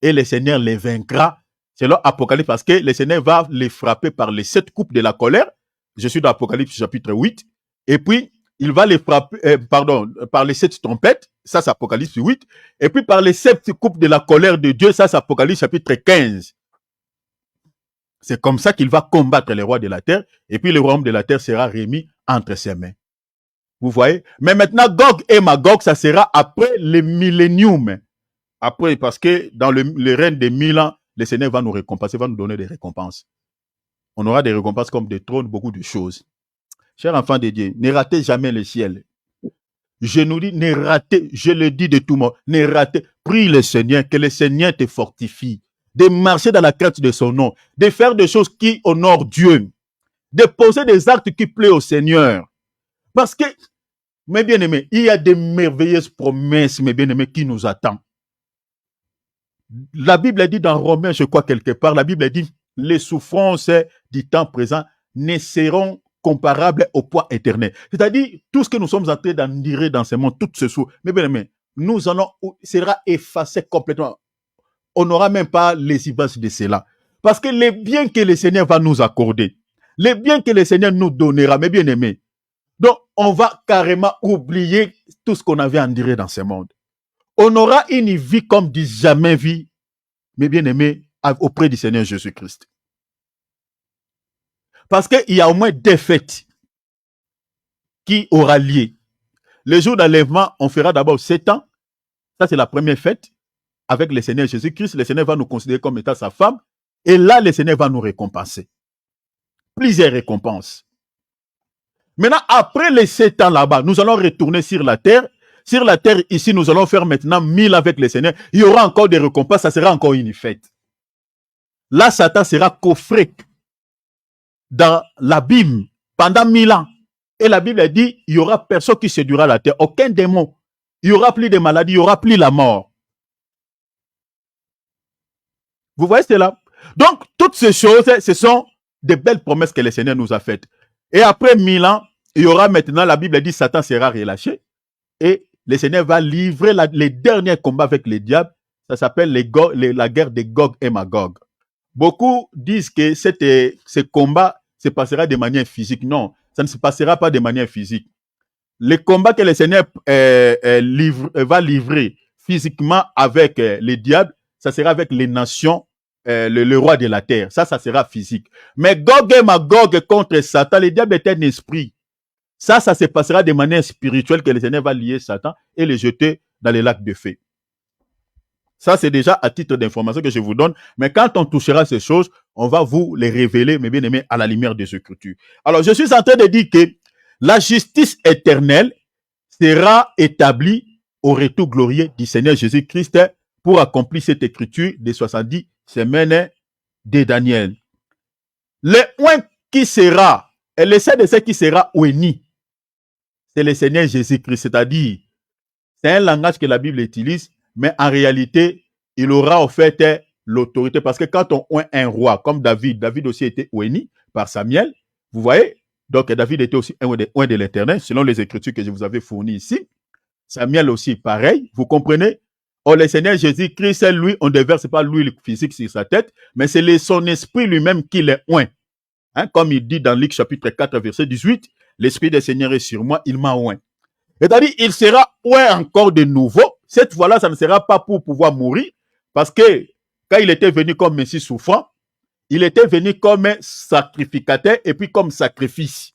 Et le Seigneur les vaincra. C'est l'Apocalypse parce que le Seigneur va les frapper par les 7 coupes de la colère. Je suis dans Apocalypse chapitre 8. Et puis, il va les frapper, par les 7 trompettes. Ça, c'est Apocalypse 8. Et puis, par les 7 coupes de la colère de Dieu. Ça, c'est Apocalypse chapitre 15. C'est comme ça qu'il va combattre les rois de la terre. Et puis, le royaume de la terre sera remis entre ses mains. Vous voyez? Mais maintenant, Gog et Magog, ça sera après le millénium. Après, parce que dans le règne des 1000 ans, le Seigneur va nous récompenser, va nous donner des récompenses. On aura des récompenses comme des trônes, beaucoup de choses. Chers enfants de Dieu, ne ratez jamais le ciel. Je nous dis, ne ratez, je le dis de tout le monde, ne ratez. Prie le Seigneur, que le Seigneur te fortifie. De marcher dans la crainte de son nom. De faire des choses qui honorent Dieu. De poser des actes qui plaisent au Seigneur. Parce que, mes bien-aimés, il y a des merveilleuses promesses, mes bien-aimés, qui nous attendent. La Bible dit dans Romains, je crois quelque part, la Bible dit, les souffrances du temps présent ne seront comparables au poids éternel. C'est-à-dire, tout ce que nous sommes en train d'endurer dans ce monde, tout ce sous, mes bien-aimés, nous allons, sera effacé complètement. On n'aura même pas les images de cela. Parce que les biens que le Seigneur va nous accorder, les biens que le Seigneur nous donnera, mes bien-aimés, donc, on va carrément oublier tout ce qu'on avait enduré dans ce monde. On aura une vie comme du jamais vu, mes bien-aimés, auprès du Seigneur Jésus-Christ. Parce qu'il y a au moins 2 fêtes qui aura lieu. Le jour d'enlèvement, on fera d'abord 7 ans. Ça, c'est la première fête. Avec le Seigneur Jésus-Christ, le Seigneur va nous considérer comme étant sa femme. Et là, le Seigneur va nous récompenser. Plusieurs récompenses. Maintenant, après les 7 ans là-bas, nous allons retourner sur la terre. Sur la terre, ici, nous allons faire maintenant 1000 avec le Seigneur. Il y aura encore des récompenses, ça sera encore une fête. Là, Satan sera coffré dans l'abîme pendant 1000 ans. Et la Bible dit, il y aura personne qui séduira la terre, aucun démon. Il y aura plus de maladies, il y aura plus la mort. Vous voyez cela? Donc, toutes ces choses, ce sont des belles promesses que le Seigneur nous a faites. Et après 1000 ans, il y aura maintenant, la Bible dit, Satan sera relâché. Et le Seigneur va livrer les derniers combats avec les diables. Ça s'appelle la guerre de Gog et Magog. Beaucoup disent que ce combat se passera de manière physique. Non, ça ne se passera pas de manière physique. Le combat que le Seigneur va livrer physiquement avec les diables, ça sera avec les nations, le roi de la terre. Ça sera physique. Mais Gog et Magog contre Satan, le diable est un esprit. Ça se passera de manière spirituelle que le Seigneur va lier Satan et le jeter dans les lacs de feu. Ça, c'est déjà à titre d'information que je vous donne. Mais quand on touchera ces choses, on va vous les révéler, mes bien-aimés, à la lumière des Écritures. Alors, je suis en train de dire que la justice éternelle sera établie au retour glorieux du Seigneur Jésus-Christ pour accomplir cette écriture des 70 semaines de Daniel. Le point qui sera, et le sein de ce qui sera uni, c'est le Seigneur Jésus-Christ, c'est-à-dire, c'est un langage que la Bible utilise, mais en réalité, il aura en fait l'autorité, parce que quand on oint un roi comme David aussi était oint par Samuel, vous voyez, Donc, David était aussi un de l'Éternel, selon les Écritures que je vous avais fournies ici. Samuel aussi, pareil. Vous comprenez? Oh, le Seigneur Jésus-Christ, lui, on ne déverse pas l'huile physique sur sa tête, mais c'est son esprit lui-même qui l'est oint. Hein, comme il dit dans Luc chapitre 4, verset 18, l'esprit du Seigneur est sur moi, il m'a oint. C'est-à-dire, il sera oint encore de nouveau. Cette fois-là, ça ne sera pas pour pouvoir mourir, parce que quand il était venu comme Messie souffrant, il était venu comme un sacrificateur et puis comme sacrifice.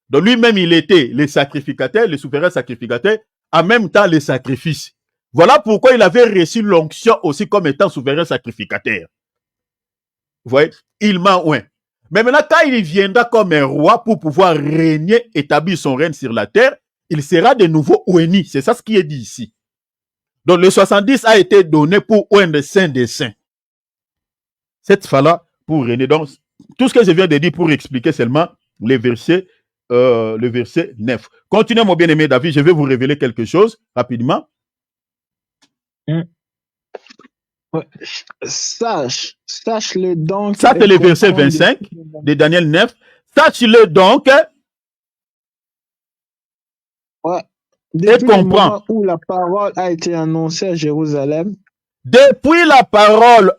Donc lui-même, il était le sacrificateur, le souverain sacrificateur, en même temps le sacrifice. Voilà pourquoi il avait reçu l'onction aussi comme étant souverain sacrificateur. Vous voyez, il m'a oint. Mais maintenant, quand il viendra comme un roi pour pouvoir régner, établir son règne sur la terre, il sera de nouveau oigné. C'est ça ce qui est dit ici. Donc le 70 a été donné pour oindre le Saint des Saints. Cette fois-là, pour régner. Donc, tout ce que je viens de dire pour expliquer seulement le verset 9. Continuez, mon bien-aimé David, je vais vous révéler quelque chose rapidement. Ouais. Sache-le donc. Ça, c'est le verset 25 de Daniel 9. Sache-le donc. Ouais. Et comprends. Où la parole a été annoncée à Jérusalem. Depuis la parole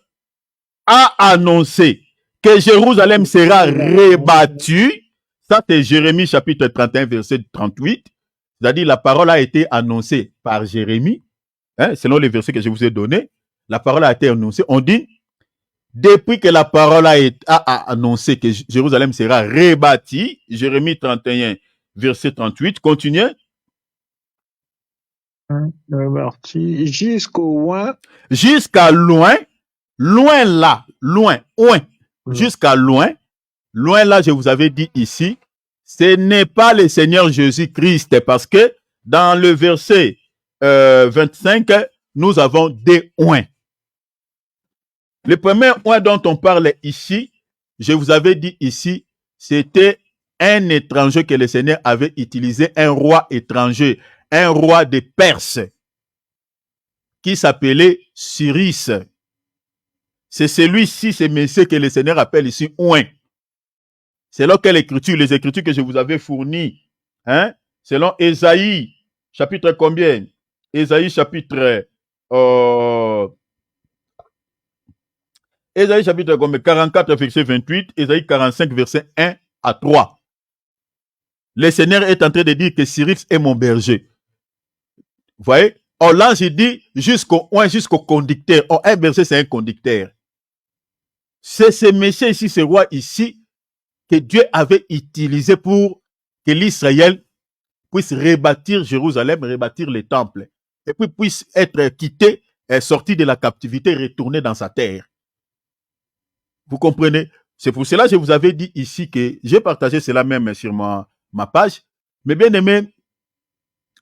a annoncé que Jérusalem sera rebattue. Ça, c'est Jérémie chapitre 31, verset 38. C'est-à-dire, la parole a été annoncée par Jérémie, hein, selon les versets que je vous ai donnés. La parole a été annoncée. On dit, depuis que la parole a annoncé que Jérusalem sera rebâtie, Jérémie 31, verset 38, continuez. Jusqu'au loin. Jusqu'à loin, loin là, loin, jusqu'à loin, loin là, je vous avais dit ici, ce n'est pas le Seigneur Jésus-Christ, parce que dans le verset 25, nous avons des oins. Le premier oint dont on parle ici, je vous avais dit ici, c'était un étranger que le Seigneur avait utilisé, un roi étranger, un roi de Perse, qui s'appelait Cyrus. C'est celui-ci, ce monsieur que le Seigneur appelle ici oint. Selon quelle écriture? Les écritures que je vous avais fournies. Hein? Selon Ésaïe, chapitre combien? Ésaïe chapitre... Ésaïe chapitre 44, verset 28, Ésaïe 45, verset 1 à 3. Le Seigneur est en train de dire que Cyrus est mon berger. Vous voyez? Or là, j'ai dit jusqu'au conducteur. Or, un berger, c'est un conducteur. C'est ce monsieur ici, ce roi ici, que Dieu avait utilisé pour que l'Israël puisse rebâtir Jérusalem, rebâtir les temples, et puis puisse être quitté, sorti de la captivité, retourné dans sa terre. Vous comprenez? C'est pour cela que je vous avais dit ici que j'ai partagé cela même sur ma page. Mais bien aimé,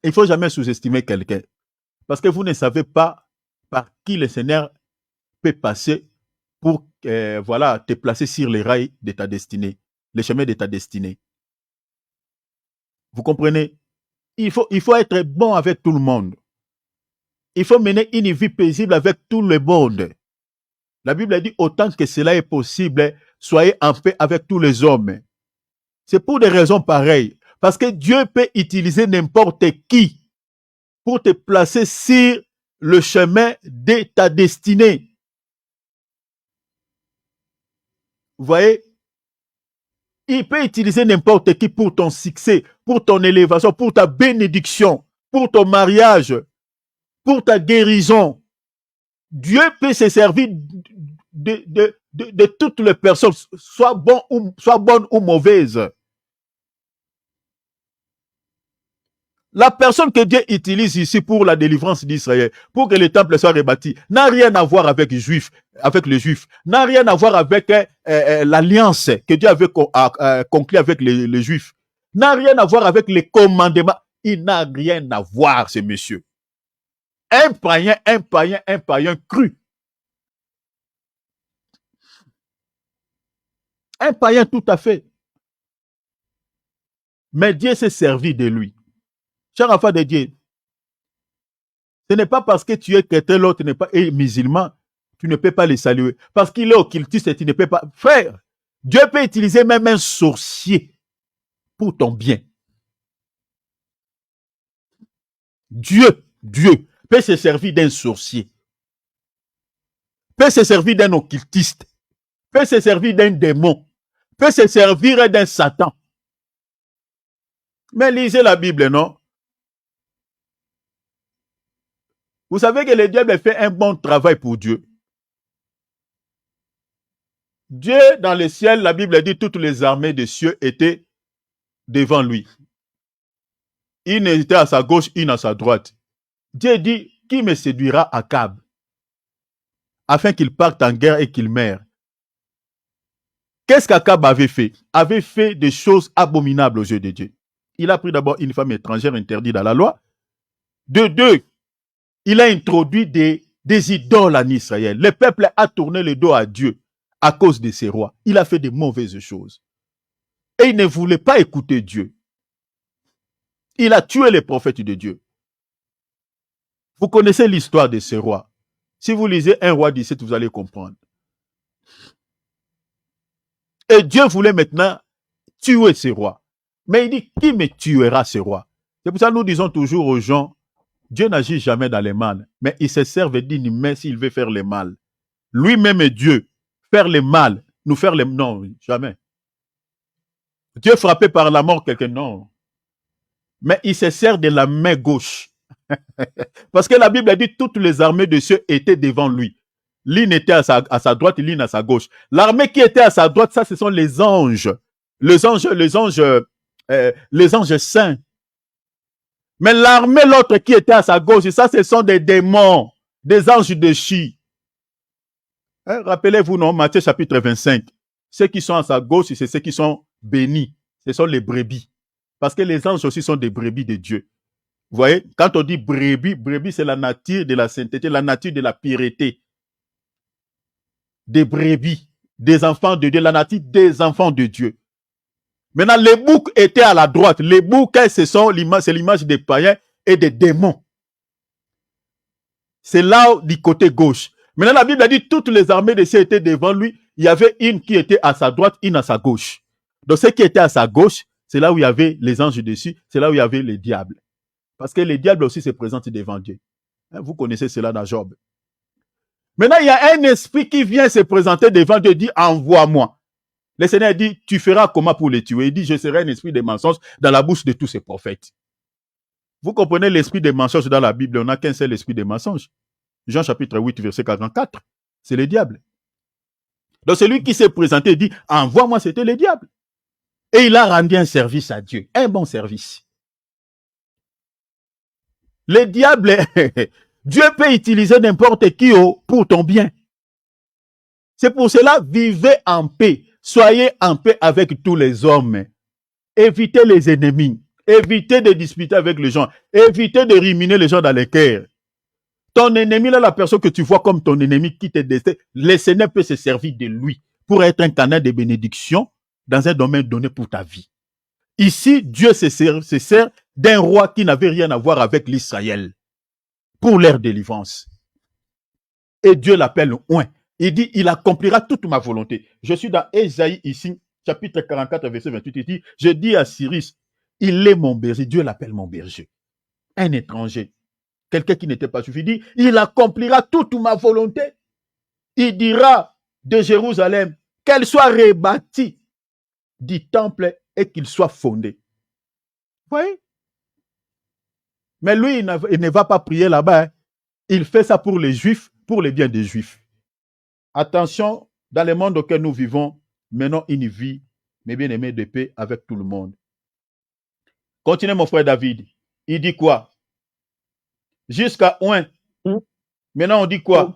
il ne faut jamais sous-estimer quelqu'un. Parce que vous ne savez pas par qui le Seigneur peut passer pour te placer sur les rails de ta destinée, les chemins de ta destinée. Vous comprenez? Il faut être bon avec tout le monde. Il faut mener une vie paisible avec tout le monde. La Bible dit, autant que cela est possible, soyez en paix avec tous les hommes. C'est pour des raisons pareilles. Parce que Dieu peut utiliser n'importe qui pour te placer sur le chemin de ta destinée. Vous voyez? Il peut utiliser n'importe qui pour ton succès, pour ton élévation, pour ta bénédiction, pour ton mariage, pour ta guérison. Dieu peut se servir de toutes les personnes, soit bonnes ou mauvaises. La personne que Dieu utilise ici pour la délivrance d'Israël, pour que le temple soit rebâti, n'a rien à voir avec les Juifs, n'a rien à voir avec l'alliance que Dieu avait conclue avec les Juifs, n'a rien à voir avec les commandements. Il n'a rien à voir, ce monsieur. Un païen cru. Un païen tout à fait. Mais Dieu s'est servi de lui. Cher enfant de Dieu, ce n'est pas parce que tu es chrétien, l'autre n'est pas musulman, tu ne peux pas les saluer. Parce qu'il est occultiste et tu ne peux pas. Frère, Dieu peut utiliser même un sorcier pour ton bien. Dieu peut se servir d'un sorcier, peut se servir d'un occultiste, peut se servir d'un démon, peut se servir d'un Satan. Mais lisez la Bible, non? Vous savez que le diable fait un bon travail pour Dieu. Dieu, dans le ciel, la Bible dit, toutes les armées des cieux étaient devant lui. Une était à sa gauche, une à sa droite. Dieu dit, qui me séduira Akab, afin qu'il parte en guerre et qu'il meure? Qu'est-ce qu'Akab avait fait? Avait fait des choses abominables aux yeux de Dieu. Il a pris d'abord une femme étrangère interdite dans la loi. De deux, il a introduit des idoles en Israël. Le peuple a tourné le dos à Dieu à cause de ses rois. Il a fait de mauvaises choses. Et il ne voulait pas écouter Dieu. Il a tué les prophètes de Dieu. Vous connaissez l'histoire de ces rois. Si vous lisez 1 roi 17, vous allez comprendre. Et Dieu voulait maintenant tuer ces rois. Mais il dit, qui me tuera ces rois? C'est pour ça que nous disons toujours aux gens, Dieu n'agit jamais dans le mal, mais il se serve d'une main s'il veut faire le mal. Lui-même est Dieu. Faire le mal, nous faire le... Non, jamais. Dieu frappé par la mort quelqu'un, non. Mais il se sert de la main gauche. Parce que la Bible a dit toutes les armées de cieux étaient devant lui. L'une était à sa droite et l'une à sa gauche. L'armée qui était à sa droite, ça, ce sont les anges. Les anges saints. Mais l'armée, l'autre qui était à sa gauche, ça, ce sont des démons, des anges de chi. Hein, rappelez-vous, non, Matthieu chapitre 25. Ceux qui sont à sa gauche, c'est ceux qui sont bénis. Ce sont les brebis. Parce que les anges aussi sont des brebis de Dieu. Vous voyez, quand on dit brebis, brebis, c'est la nature de la sainteté, la nature de la pureté. Des brebis, des enfants de Dieu, la nature des enfants de Dieu. Maintenant, les boucs étaient à la droite. Les boucs, c'est l'image des païens et des démons. C'est là du côté gauche. Maintenant, la Bible a dit toutes les armées de cieux étaient devant lui. Il y avait une qui était à sa droite, une à sa gauche. Donc, ce qui était à sa gauche, c'est là où il y avait les anges dessus, c'est là où il y avait les diables. Parce que les diables aussi se présentent devant Dieu. Vous connaissez cela dans Job. Maintenant, il y a un esprit qui vient se présenter devant Dieu et dit, envoie-moi. Le Seigneur dit, tu feras comment pour les tuer? Il dit, je serai un esprit de mensonge dans la bouche de tous ces prophètes. Vous comprenez l'esprit des mensonges dans la Bible, on n'a qu'un seul esprit de mensonge. Jean chapitre 8, verset 44, c'est le diable. Donc celui qui s'est présenté dit, envoie-moi, c'était le diable. Et il a rendu un service à Dieu, un bon service. Le diable, Dieu peut utiliser n'importe qui pour ton bien. C'est pour cela, vivez en paix. Soyez en paix avec tous les hommes. Évitez les ennemis. Évitez de disputer avec les gens. Évitez de ruminer les gens dans les cœurs. Ton ennemi, là, la personne que tu vois comme ton ennemi qui te déteste, le Seigneur peut se servir de lui pour être un canal de bénédiction dans un domaine donné pour ta vie. Ici, Dieu se sert d'un roi qui n'avait rien à voir avec l'Israël pour leur délivrance. Et Dieu l'appelle oint. Il dit, il accomplira toute ma volonté. Je suis dans Ésaïe ici, chapitre 44, verset 28. Il dit, je dis à Cyrus, il est mon berger. Dieu l'appelle mon berger. Un étranger. Quelqu'un qui n'était pas suffi. Il dit, il accomplira toute ma volonté. Il dira de Jérusalem qu'elle soit rebâtie du temple et qu'il soit fondé. Vous voyez? Mais lui, il ne va pas prier là-bas. Hein. Il fait ça pour les Juifs, pour le bien des Juifs. Attention, dans le monde auquel nous vivons, menons une vie, mes bien-aimés, de paix avec tout le monde. Continuez, mon frère David. Il dit quoi? Jusqu'à oint. Maintenant, on dit quoi?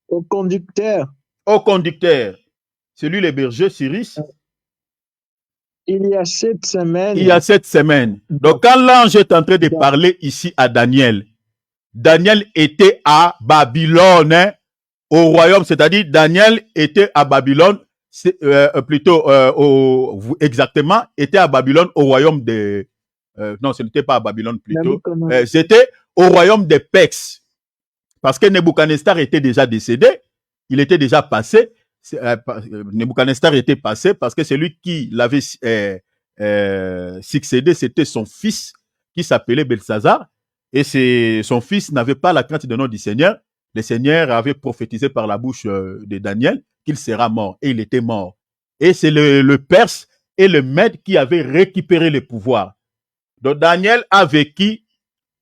Au conducteur. Au conducteur. C'est lui le berger, Cyrus. Il y a 7 semaines. Il y a 7 semaines. Donc, quand l'ange est en train de parler ici à Daniel, Daniel était à Babylone, hein, au royaume, c'est-à-dire Daniel était à Babylone, exactement, était à Babylone au royaume de... non, ce n'était pas à Babylone plutôt. C'était au royaume des Pex. Parce que Nebuchadnezzar était déjà décédé, il était déjà passé. Nebuchadnezzar était passé parce que c'est lui qui l'avait succédé, c'était son fils qui s'appelait Belshazzar. Et son fils n'avait pas la crainte du nom du Seigneur. Le Seigneur avait prophétisé par la bouche de Daniel qu'il sera mort. Et il était mort. Et c'est le Perse et le Mède qui avaient récupéré le pouvoir. Donc Daniel a vécu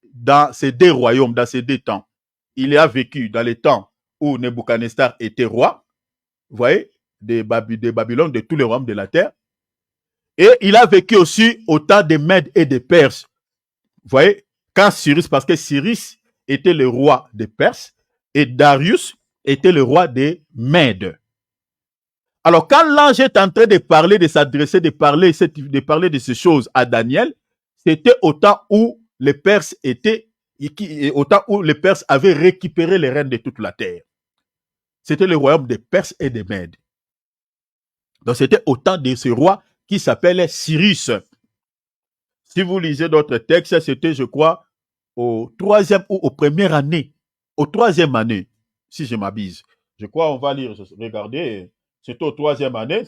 dans ces deux royaumes, dans ces deux temps. Il a vécu dans les temps où Nebuchadnezzar était roi, vous voyez, de Babylone, de tous les royaumes de la terre. Et il a vécu aussi au temps des Mèdes et des Perses. Vous voyez, quand Cyrus, parce que Cyrus était le roi des Perses et Darius était le roi des Mèdes. Alors, quand l'ange est en train de parler, de s'adresser, de parler de ces choses à Daniel, c'était au temps où les Perses étaient, au temps où les Perses avaient récupéré les rênes de toute la terre. C'était le royaume des Perses et des Mèdes. Donc, c'était au temps de ce roi qui s'appelait Cyrus. Si vous lisez d'autres textes, c'était, je crois, au troisième ou aux premières années. Au troisième année, si je m'abuse. Je crois, on va lire, regardez, c'était au troisième année.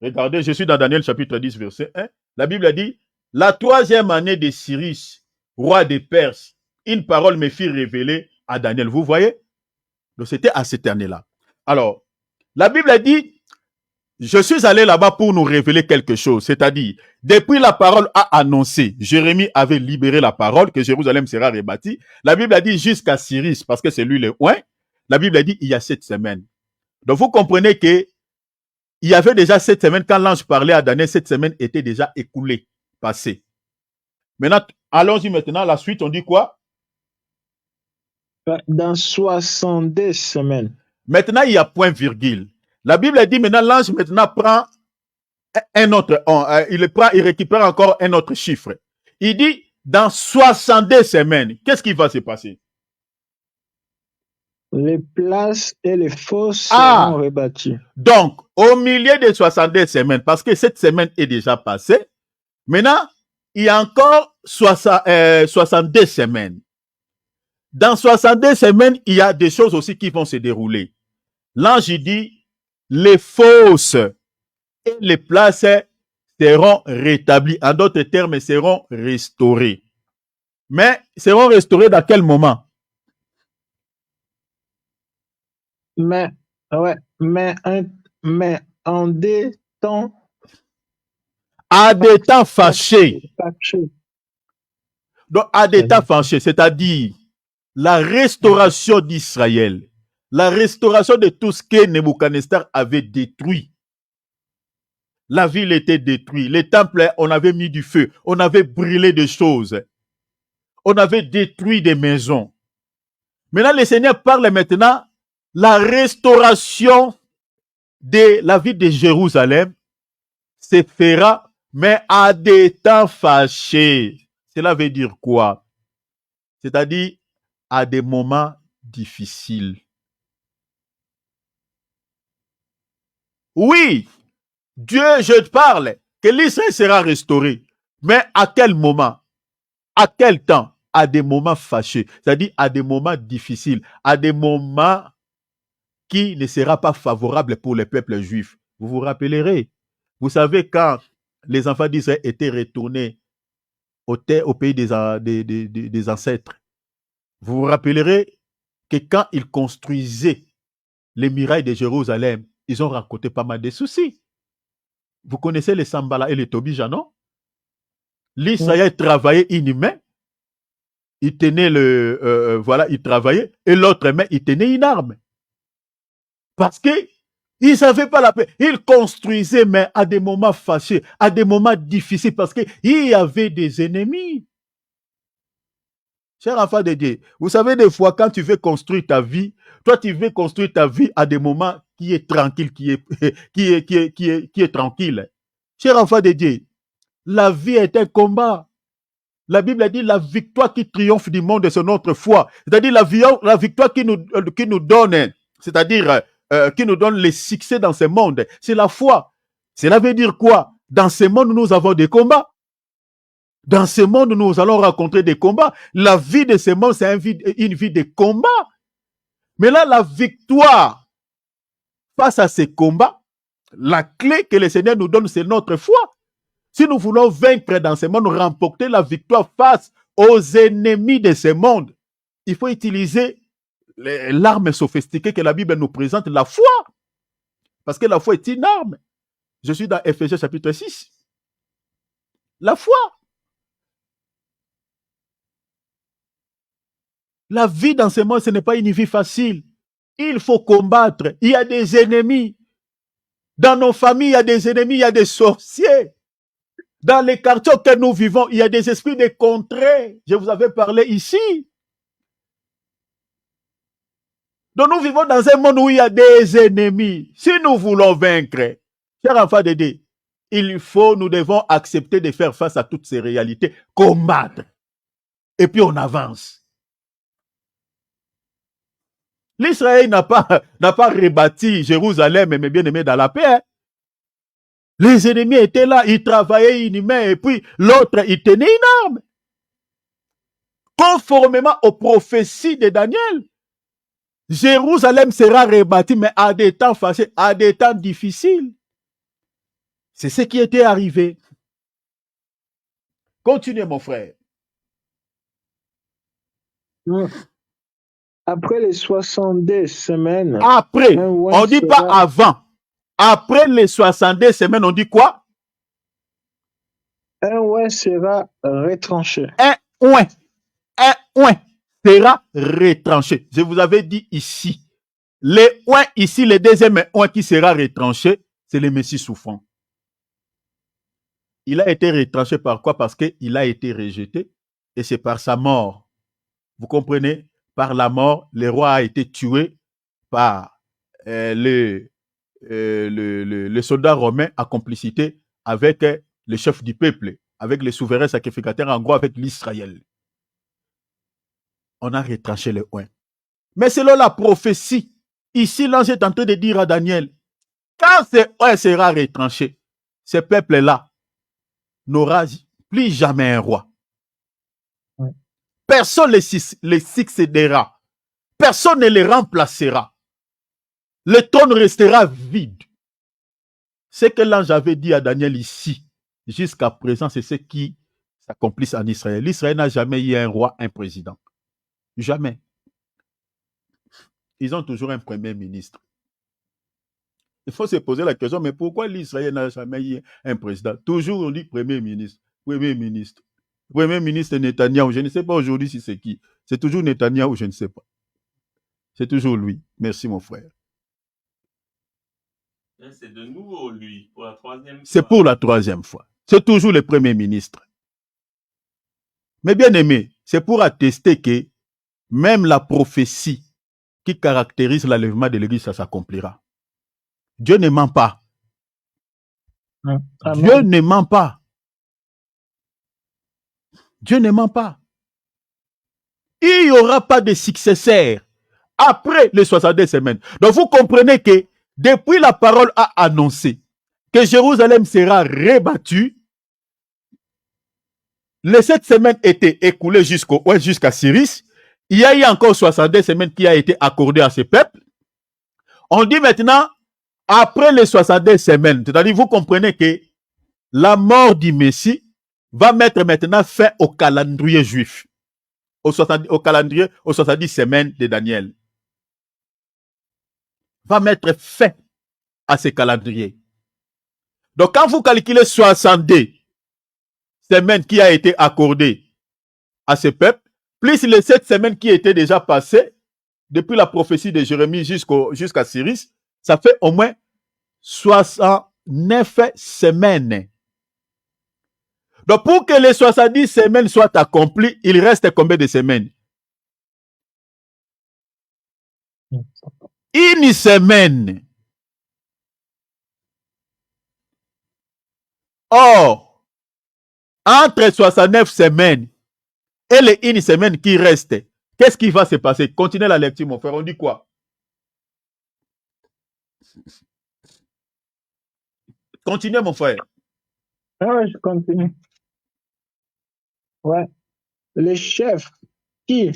Regardez, je suis dans Daniel chapitre 10, verset 1. La Bible a dit, la troisième année de Cyrus, roi des Perses, une parole me fit révéler à Daniel. Vous voyez? Donc c'était à cette année-là. Alors, la Bible a dit, je suis allé là-bas pour nous révéler quelque chose. C'est-à-dire, depuis la parole a annoncé, Jérémie avait libéré la parole que Jérusalem sera rebâtie. La Bible a dit jusqu'à Cyrus, parce que c'est lui le oint. La Bible a dit il y a 7 semaines. Donc vous comprenez que il y avait déjà 7 semaines quand l'ange parlait à Daniel, 7 semaines étaient déjà écoulées, passées. Maintenant, allons-y maintenant, la suite, on dit quoi? Dans 70 semaines. Maintenant, il y a point virgule. La Bible a dit maintenant, l'ange maintenant prend un autre, il récupère encore un autre chiffre. Il dit, dans 62 semaines, qu'est-ce qui va se passer? Les places et les fosses seront rebâties. Donc, au milieu des 62 semaines, parce que cette semaine est déjà passée, maintenant, il y a encore 62 semaines. Dans 62 semaines, il y a des choses aussi qui vont se dérouler. L'ange dit, les fosses et les places seront rétablies. En d'autres termes, seront restaurées. Mais seront restaurées dans quel moment? Mais en des temps. À des temps fâchés. Donc, à des temps fâchés, c'est-à-dire la restauration d'Israël, la restauration de tout ce que Nebuchadnezzar avait détruit. La ville était détruite, les temples, on avait mis du feu, on avait brûlé des choses, on avait détruit des maisons. Maintenant, le Seigneur parle maintenant la restauration de la ville de Jérusalem se fera, mais à des temps fâchés. Cela veut dire quoi? C'est-à-dire à des moments difficiles. Oui, Dieu, je te parle, que l'Israël sera restauré. Mais à quel moment? À quel temps? À des moments fâchés. C'est-à-dire à des moments difficiles. À des moments qui ne sera pas favorable pour le peuple juif. Vous vous rappellerez. Vous savez, quand les enfants d'Israël étaient retournés au pays des ancêtres, vous vous rappellerez que quand ils construisaient les murailles de Jérusalem, ils ont rencontré pas mal de soucis. Vous connaissez les Sambala et les Tobija, non? L'Israël travaillait une main, il tenait il travaillait, et l'autre main, il tenait une arme. Parce que ils n'avaient pas la paix. Ils construisaient, mais à des moments fâchés, à des moments difficiles, parce qu'il y avait des ennemis. Cher enfant de Dieu, vous savez, des fois, quand tu veux construire ta vie, toi, tu veux construire ta vie à des moments qui est tranquille, qui est tranquille. Cher enfant de Dieu, la vie est un combat. La Bible a dit la victoire qui triomphe du monde, c'est notre foi. C'est-à-dire la victoire qui nous donne, c'est-à-dire qui nous donne le succès dans ce monde, c'est la foi. Cela veut dire quoi? Dans ce monde, nous avons des combats. Dans ce monde, nous allons rencontrer des combats. La vie de ce monde, c'est une vie de combat. Mais là, la victoire face à ces combats, la clé que le Seigneur nous donne, c'est notre foi. Si nous voulons vaincre dans ce monde, remporter la victoire face aux ennemis de ce monde, il faut utiliser l'arme sophistiquée que la Bible nous présente, la foi. Parce que la foi est une arme. Je suis dans Ephésiens chapitre 6. La foi. La vie dans ce monde, ce n'est pas une vie facile. Il faut combattre. Il y a des ennemis. Dans nos familles, il y a des ennemis, il y a des sorciers. Dans les quartiers auxquels nous vivons, il y a des esprits de contrées. Je vous avais parlé ici. Donc nous vivons dans un monde où il y a des ennemis. Si nous voulons vaincre, chers enfants de Dieu, nous devons accepter de faire face à toutes ces réalités, combattre. Et puis on avance. L'Israël n'a pas rebâti Jérusalem, mais bien aimé dans la paix. Les ennemis étaient là, ils travaillaient une main, et puis l'autre, il tenait une arme. Conformément aux prophéties de Daniel, Jérusalem sera rebâti, mais à des temps faciles, à des temps difficiles. C'est ce qui était arrivé. Continuez, mon frère. Après les 62 semaines. Après, on ne dit pas avant. Après les 62 semaines, on dit quoi? Un ouin sera retranché. Un ouin sera retranché. Je vous avais dit ici. Les ouin ici, le deuxième ouin qui sera retranché, c'est le Messie souffrant. Il a été retranché par quoi? Parce qu'il a été rejeté et c'est par sa mort. Vous comprenez? Par la mort, le roi a été tué par le soldat romain à complicité avec le chef du peuple, avec les souverains sacrificateurs, en gros avec l'Israël. On a retranché le ouin. Mais selon la prophétie, ici l'ange est en train de dire à Daniel, quand ce ouin sera retranché, ce peuple-là n'aura plus jamais un roi. Personne ne les succédera. Personne ne les remplacera. Le trône restera vide. Ce que l'ange avait dit à Daniel ici, jusqu'à présent, c'est ce qui s'accomplisse en Israël. L'Israël n'a jamais eu un roi, un président. Jamais. Ils ont toujours un premier ministre. Il faut se poser la question, mais pourquoi l'Israël n'a jamais eu un président? Toujours on dit premier ministre. Premier ministre. Premier ministre Netanyahou, je ne sais pas aujourd'hui si c'est qui. C'est toujours Netanyahou, je ne sais pas. C'est toujours lui. Merci mon frère. C'est de nouveau lui, pour la troisième fois. C'est pour la troisième fois. C'est toujours le premier ministre. Mais bien aimé, c'est pour attester que même la prophétie qui caractérise l'enlèvement de l'Église, ça s'accomplira. Dieu ne ment pas. Amen. Dieu ne ment pas. Dieu ne ment pas. Il n'y aura pas de successeur après les 62 semaines. Donc vous comprenez que depuis la parole a annoncé que Jérusalem sera rebattue, les 7 semaines étaient écoulées jusqu'à Cyrus. Il y a eu encore 62 semaines qui a été accordées à ce peuple. On dit maintenant, après les 62 semaines, c'est-à-dire vous comprenez que la mort du Messie va mettre maintenant fin au calendrier juif, au calendrier aux 70 semaines de Daniel. Va mettre fin à ce calendrier. Donc quand vous calculez 62 semaines qui a été accordées à ce peuple, plus les 7 semaines qui étaient déjà passées depuis la prophétie de Jérémie jusqu'à Cyrus, ça fait au moins 69 semaines. Donc pour que les 70 semaines soient accomplies, il reste combien de semaines? Une semaine. Or, entre 69 semaines et les une semaine qui reste, qu'est-ce qui va se passer? Continuez la lecture, mon frère. On dit quoi? Continuez, mon frère. Ah ouais, je continue. Ouais. Les chefs qui?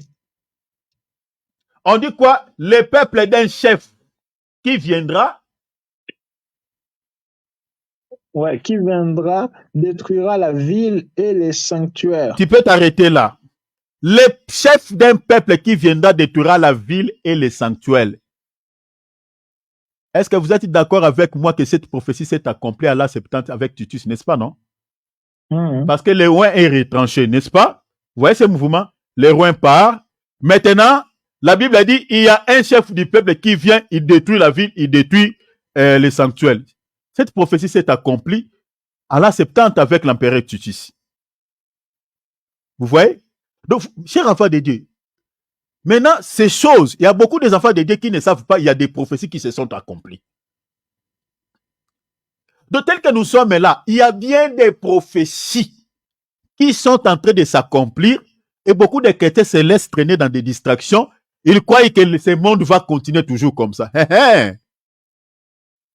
On dit quoi? Le peuple d'un chef qui viendra. qui viendra, détruira la ville et les sanctuaires. Tu peux t'arrêter là. Le chef d'un peuple qui viendra détruira la ville et les sanctuaires. Est-ce que vous êtes d'accord avec moi que cette prophétie s'est accomplie à la Septante avec Titus, n'est-ce pas, non? Parce que le roi est retranché, n'est-ce pas? Vous voyez ce mouvement? Le roi part. Maintenant, la Bible a dit, il y a un chef du peuple qui vient, il détruit la ville, il détruit les sanctuaires. Cette prophétie s'est accomplie à la Septante avec l'empereur Titus. Vous voyez? Donc, chers enfants de Dieu, maintenant, ces choses, il y a beaucoup des enfants de Dieu qui ne savent pas, il y a des prophéties qui se sont accomplies. De tel que nous sommes là, il y a bien des prophéties qui sont en train de s'accomplir et beaucoup de chrétiens se laissent traîner dans des distractions. Ils croient que ce monde va continuer toujours comme ça.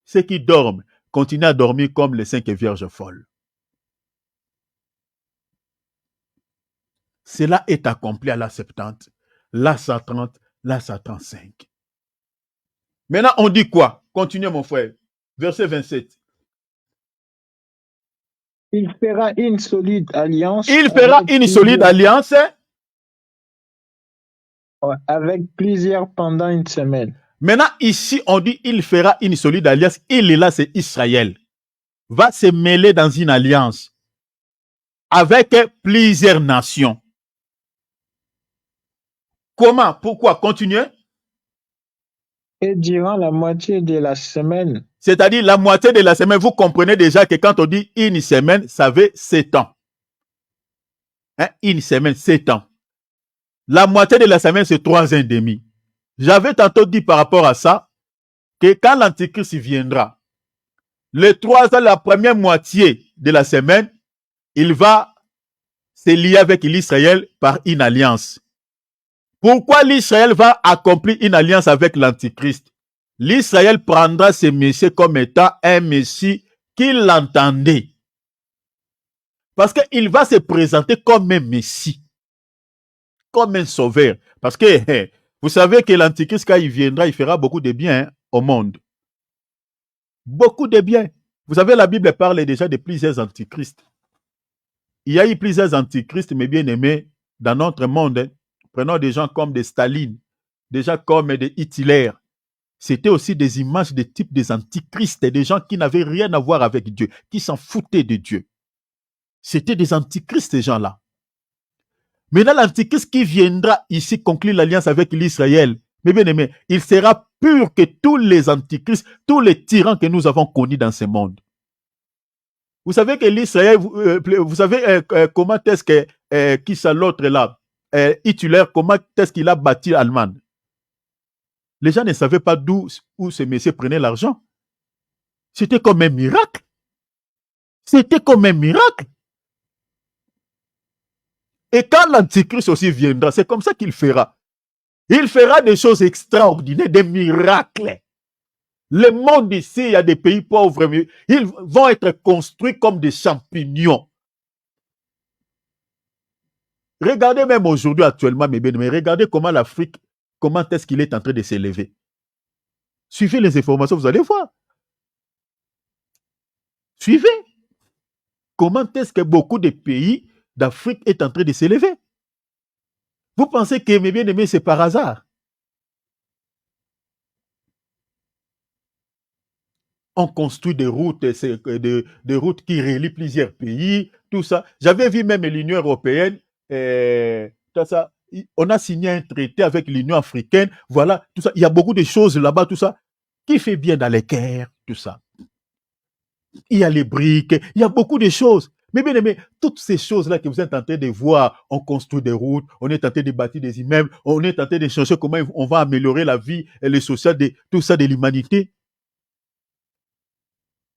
Ceux qui dorment continuent à dormir comme les 5 vierges folles. Cela est accompli à la 70, la 130, la 135. Maintenant, on dit quoi? Continuez, mon frère. Verset 27. Il fera une solide alliance. Il fera une solide alliance avec plusieurs pendant une semaine. Maintenant, ici, on dit il fera une solide alliance. Il est là, c'est Israël. Va se mêler dans une alliance avec plusieurs nations. Comment? Pourquoi? Continuez. Et durant la moitié de la semaine. C'est-à-dire la moitié de la semaine, vous comprenez déjà que quand on dit une semaine, ça veut 7 ans. Hein? Une semaine, 7 ans. La moitié de la semaine, c'est 3 ans et demi. J'avais tantôt dit par rapport à ça, que quand l'Antichrist viendra, les 3 ans, la première moitié de la semaine, il va se lier avec l'Israël par une alliance. Pourquoi l'Israël va accomplir une alliance avec l'Antichrist? L'Israël prendra ce Messie comme étant un Messie qui l'entendait. Parce qu'il va se présenter comme un Messie, comme un sauveur. Parce que vous savez que l'Antichrist, quand il viendra, il fera beaucoup de bien au monde. Beaucoup de bien. Vous savez, la Bible parle déjà de plusieurs antichrists. Il y a eu plusieurs antichrists, mes bien-aimés, dans notre monde. Prenons des gens comme des Staline, des gens comme des Hitler. C'était aussi des images de type des antichrists, des gens qui n'avaient rien à voir avec Dieu, qui s'en foutaient de Dieu. C'était des antichrists, ces gens-là. Maintenant, l'antichrist qui viendra ici conclure l'alliance avec l'Israël, mes bien-aimés, il sera pur que tous les antichrists, tous les tyrans que nous avons connus dans ce monde. Vous savez que l'Israël, vous savez comment est-ce que, qui c'est l'autre là, Hitler, comment est-ce qu'il a bâti l'Allemagne? Les gens ne savaient pas où ce monsieur prenait l'argent. C'était comme un miracle. C'était comme un miracle. Et quand l'Antichrist aussi viendra, c'est comme ça qu'il fera. Il fera des choses extraordinaires, des miracles. Le monde ici, il y a des pays pauvres, mais ils vont être construits comme des champignons. Regardez même aujourd'hui, actuellement, mes bien-aimés, regardez comment l'Afrique, comment est-ce qu'il est en train de s'élever. Suivez les informations, vous allez voir. Suivez. Comment est-ce que beaucoup de pays d'Afrique est en train de s'élever? Vous pensez que, mes bien-aimés, c'est par hasard? On construit des routes, des routes qui relient plusieurs pays, tout ça. J'avais vu même l'Union européenne, tout ça. On a signé un traité avec l'Union africaine, voilà, tout ça. Il y a beaucoup de choses là-bas, tout ça, qui fait bien dans les Caire, tout ça. Il y a les briques, il y a beaucoup de choses. Mais bien aimé, toutes ces choses-là que vous êtes en train de voir, on construit des routes, on est en train de bâtir des immeubles, on est en train de chercher comment on va améliorer la vie et le social, tout ça de l'humanité.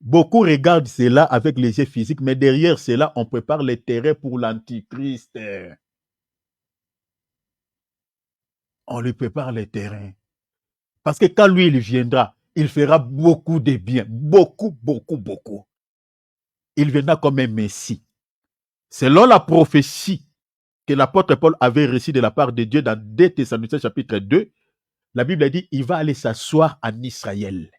Beaucoup regardent cela avec les yeux physiques, mais derrière cela, on prépare les terrains pour l'Antichrist. On lui prépare les terrains. Parce que quand lui, il viendra, il fera beaucoup de bien. Beaucoup, beaucoup, beaucoup. Il viendra comme un Messie. Selon la prophétie que l'apôtre Paul avait reçue de la part de Dieu dans 2 Thessaloniciens chapitre 2, la Bible a dit, il va aller s'asseoir en Israël.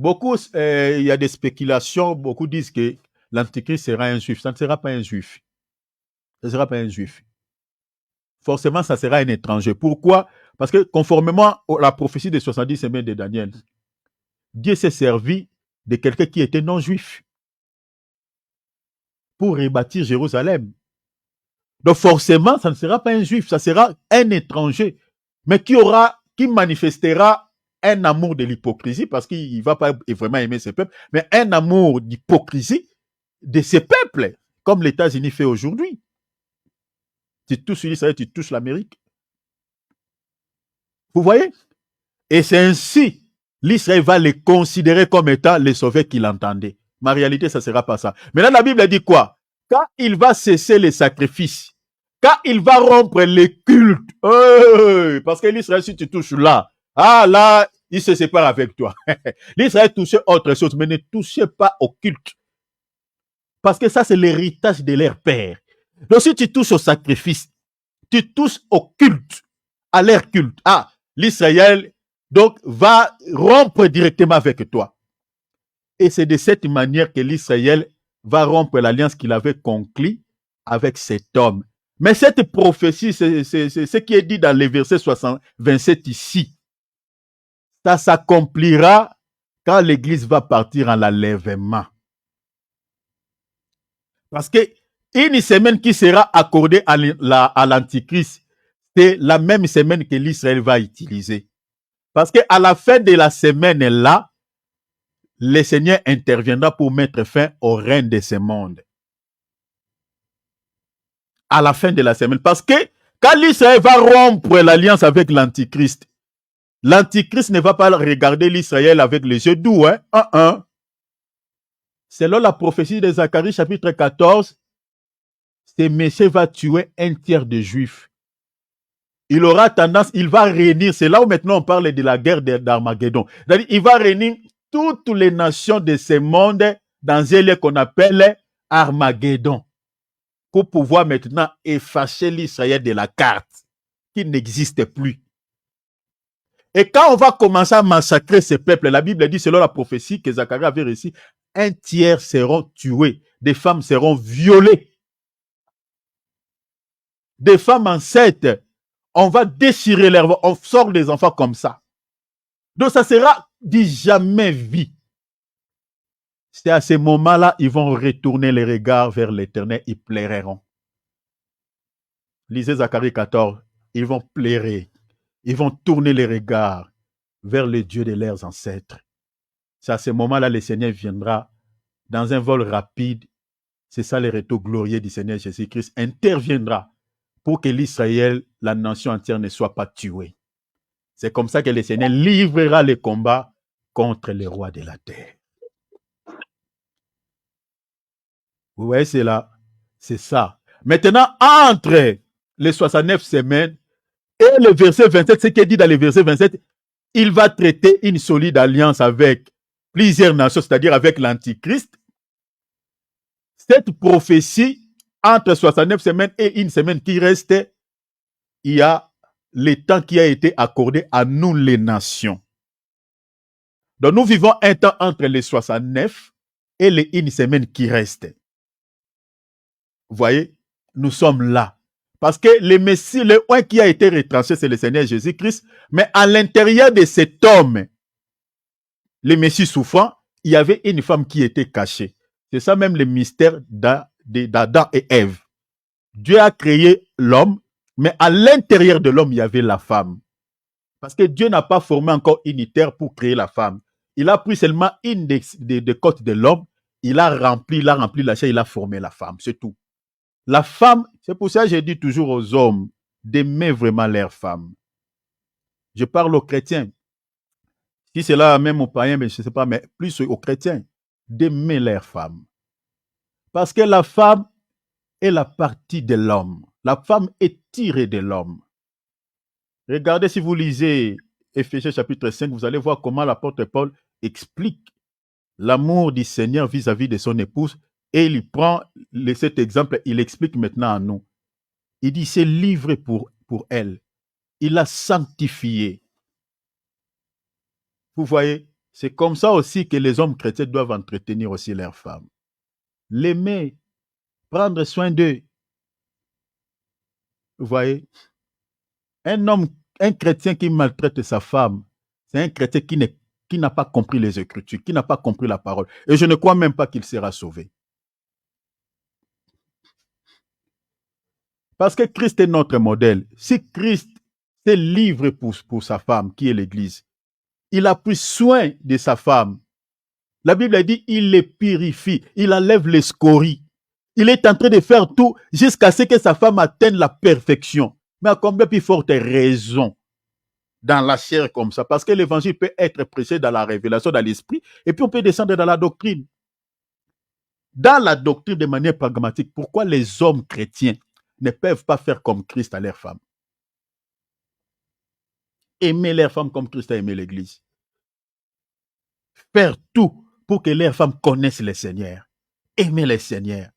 Beaucoup, il y a des spéculations, beaucoup disent que l'Antichrist sera un juif. Ça ne sera pas un juif. Ça ne sera pas un juif. Forcément, ça sera un étranger. Pourquoi? Parce que conformément à la prophétie des 70 semaines de Daniel, Dieu s'est servi de quelqu'un qui était non-juif pour rebâtir Jérusalem. Donc forcément, ça ne sera pas un juif, ça sera un étranger, mais qui manifestera un amour de l'hypocrisie, parce qu'il ne va pas vraiment aimer ses peuples, mais un amour d'hypocrisie de ces peuples, comme les États-Unis fait aujourd'hui. Tu touches l'Israël, tu touches l'Amérique. Vous voyez? Et c'est ainsi, l'Israël va les considérer comme étant les sauveurs qu'il entendait. Mais en réalité, ça ne sera pas ça. Maintenant, la Bible dit quoi? Quand il va cesser les sacrifices, quand il va rompre les cultes, parce que l'Israël, si tu touches là, là, il se sépare avec toi. L'Israël touchait autre chose, mais ne touchez pas au culte. Parce que ça, c'est l'héritage de leur père. Donc, si tu touches au sacrifice, tu touches au culte, à leur culte. L'Israël, donc, va rompre directement avec toi. Et c'est de cette manière que l'Israël va rompre l'alliance qu'il avait conclue avec cet homme. Mais cette prophétie, c'est ce qui est dit dans les versets 27 ici. Ça s'accomplira quand l'Église va partir en l'enlèvement. Parce que une semaine qui sera accordée à l'Antichrist, c'est la même semaine que l'Israël va utiliser. Parce qu'à la fin de la semaine-là, le Seigneur interviendra pour mettre fin au règne de ce monde. À la fin de la semaine. Parce que quand l'Israël va rompre l'alliance avec l'Antichrist, l'Antichrist ne va pas regarder l'Israël avec les yeux doux. Selon la prophétie de Zacharie, chapitre 14, ce Messie va tuer un tiers de Juifs. Il aura tendance, il va réunir, c'est là où maintenant on parle de la guerre d'Armageddon. C'est-à-dire, il va réunir toutes les nations de ce monde dans un lieu qu'on appelle Armageddon, pour pouvoir maintenant effacer l'Israël de la carte, qui n'existe plus. Et quand on va commencer à massacrer ces peuples, la Bible dit, selon la prophétie que Zacharie avait reçue, un tiers seront tués, des femmes seront violées, des femmes enceintes, on va déchirer leurs, on sort des enfants comme ça. Donc ça sera du jamais vu. C'est à ce moment-là, ils vont retourner les regards vers l'Éternel, ils pleureront. Lisez Zacharie 14, ils vont pleurer, ils vont tourner les regards vers le Dieu de leurs ancêtres. C'est à ce moment-là, le Seigneur viendra dans un vol rapide. C'est ça le retour glorieux du Seigneur Jésus-Christ, interviendra pour que l'Israël, la nation entière, ne soit pas tuée. C'est comme ça que le Seigneur livrera le combat contre les rois de la terre. Vous voyez, c'est là, c'est ça. Maintenant, entre les 69 semaines et le verset 27, ce qui est dit dans le verset 27, il va traiter une solide alliance avec plusieurs nations, c'est-à-dire avec l'Antichrist. Cette prophétie, entre 69 semaines et une semaine qui reste, il y a le temps qui a été accordé à nous les nations. Donc nous vivons un temps entre les 69 et les une semaine qui reste. Vous voyez, nous sommes là. Parce que le Messie, le un qui a été retranché, c'est le Seigneur Jésus-Christ. Mais à l'intérieur de cet homme, le Messie souffrant, il y avait une femme qui était cachée. C'est ça même le mystère d'Adam et Ève. Dieu a créé l'homme, mais à l'intérieur de l'homme, il y avait la femme. Parce que Dieu n'a pas formé encore une terre pour créer la femme. Il a pris seulement une des côtes de l'homme, il a rempli la chair, il a formé la femme, c'est tout. La femme, c'est pour ça que je dis toujours aux hommes d'aimer vraiment leur femme. Je parle aux chrétiens. Si c'est là même aux païens, mais je ne sais pas, mais plus aux chrétiens, d'aimer leur femme. Parce que la femme est la partie de l'homme. La femme est tirée de l'homme. Regardez, si vous lisez Éphésiens chapitre 5, vous allez voir comment l'apôtre Paul explique l'amour du Seigneur vis-à-vis de son épouse. Et il prend cet exemple, il explique maintenant à nous. Il dit, c'est livré pour elle. Il l'a sanctifié. Vous voyez, C'est comme ça aussi que les hommes chrétiens doivent entretenir aussi leurs femmes. L'aimer, prendre soin d'eux. Vous voyez, un chrétien qui maltraite sa femme, c'est un chrétien qui n'a pas compris les Écritures, qui n'a pas compris la parole. Et je ne crois même pas qu'il sera sauvé. Parce que Christ est notre modèle. Si Christ s'est livré pour sa femme, qui est l'Église, il a pris soin de sa femme. La Bible a dit, il les purifie, il enlève les scories. Il est en train de faire tout jusqu'à ce que sa femme atteigne la perfection. Mais à combien plus forte raison dans la chair comme ça? Parce que l'évangile peut être prêché dans la révélation, dans l'esprit, et puis on peut descendre dans la doctrine. Dans la doctrine de manière pragmatique, pourquoi les hommes chrétiens ne peuvent pas faire comme Christ à leurs femmes? Aimer leurs femmes comme Christ a aimé l'Église. Faire tout pour que leurs femmes connaissent le Seigneur. Aimer le Seigneur.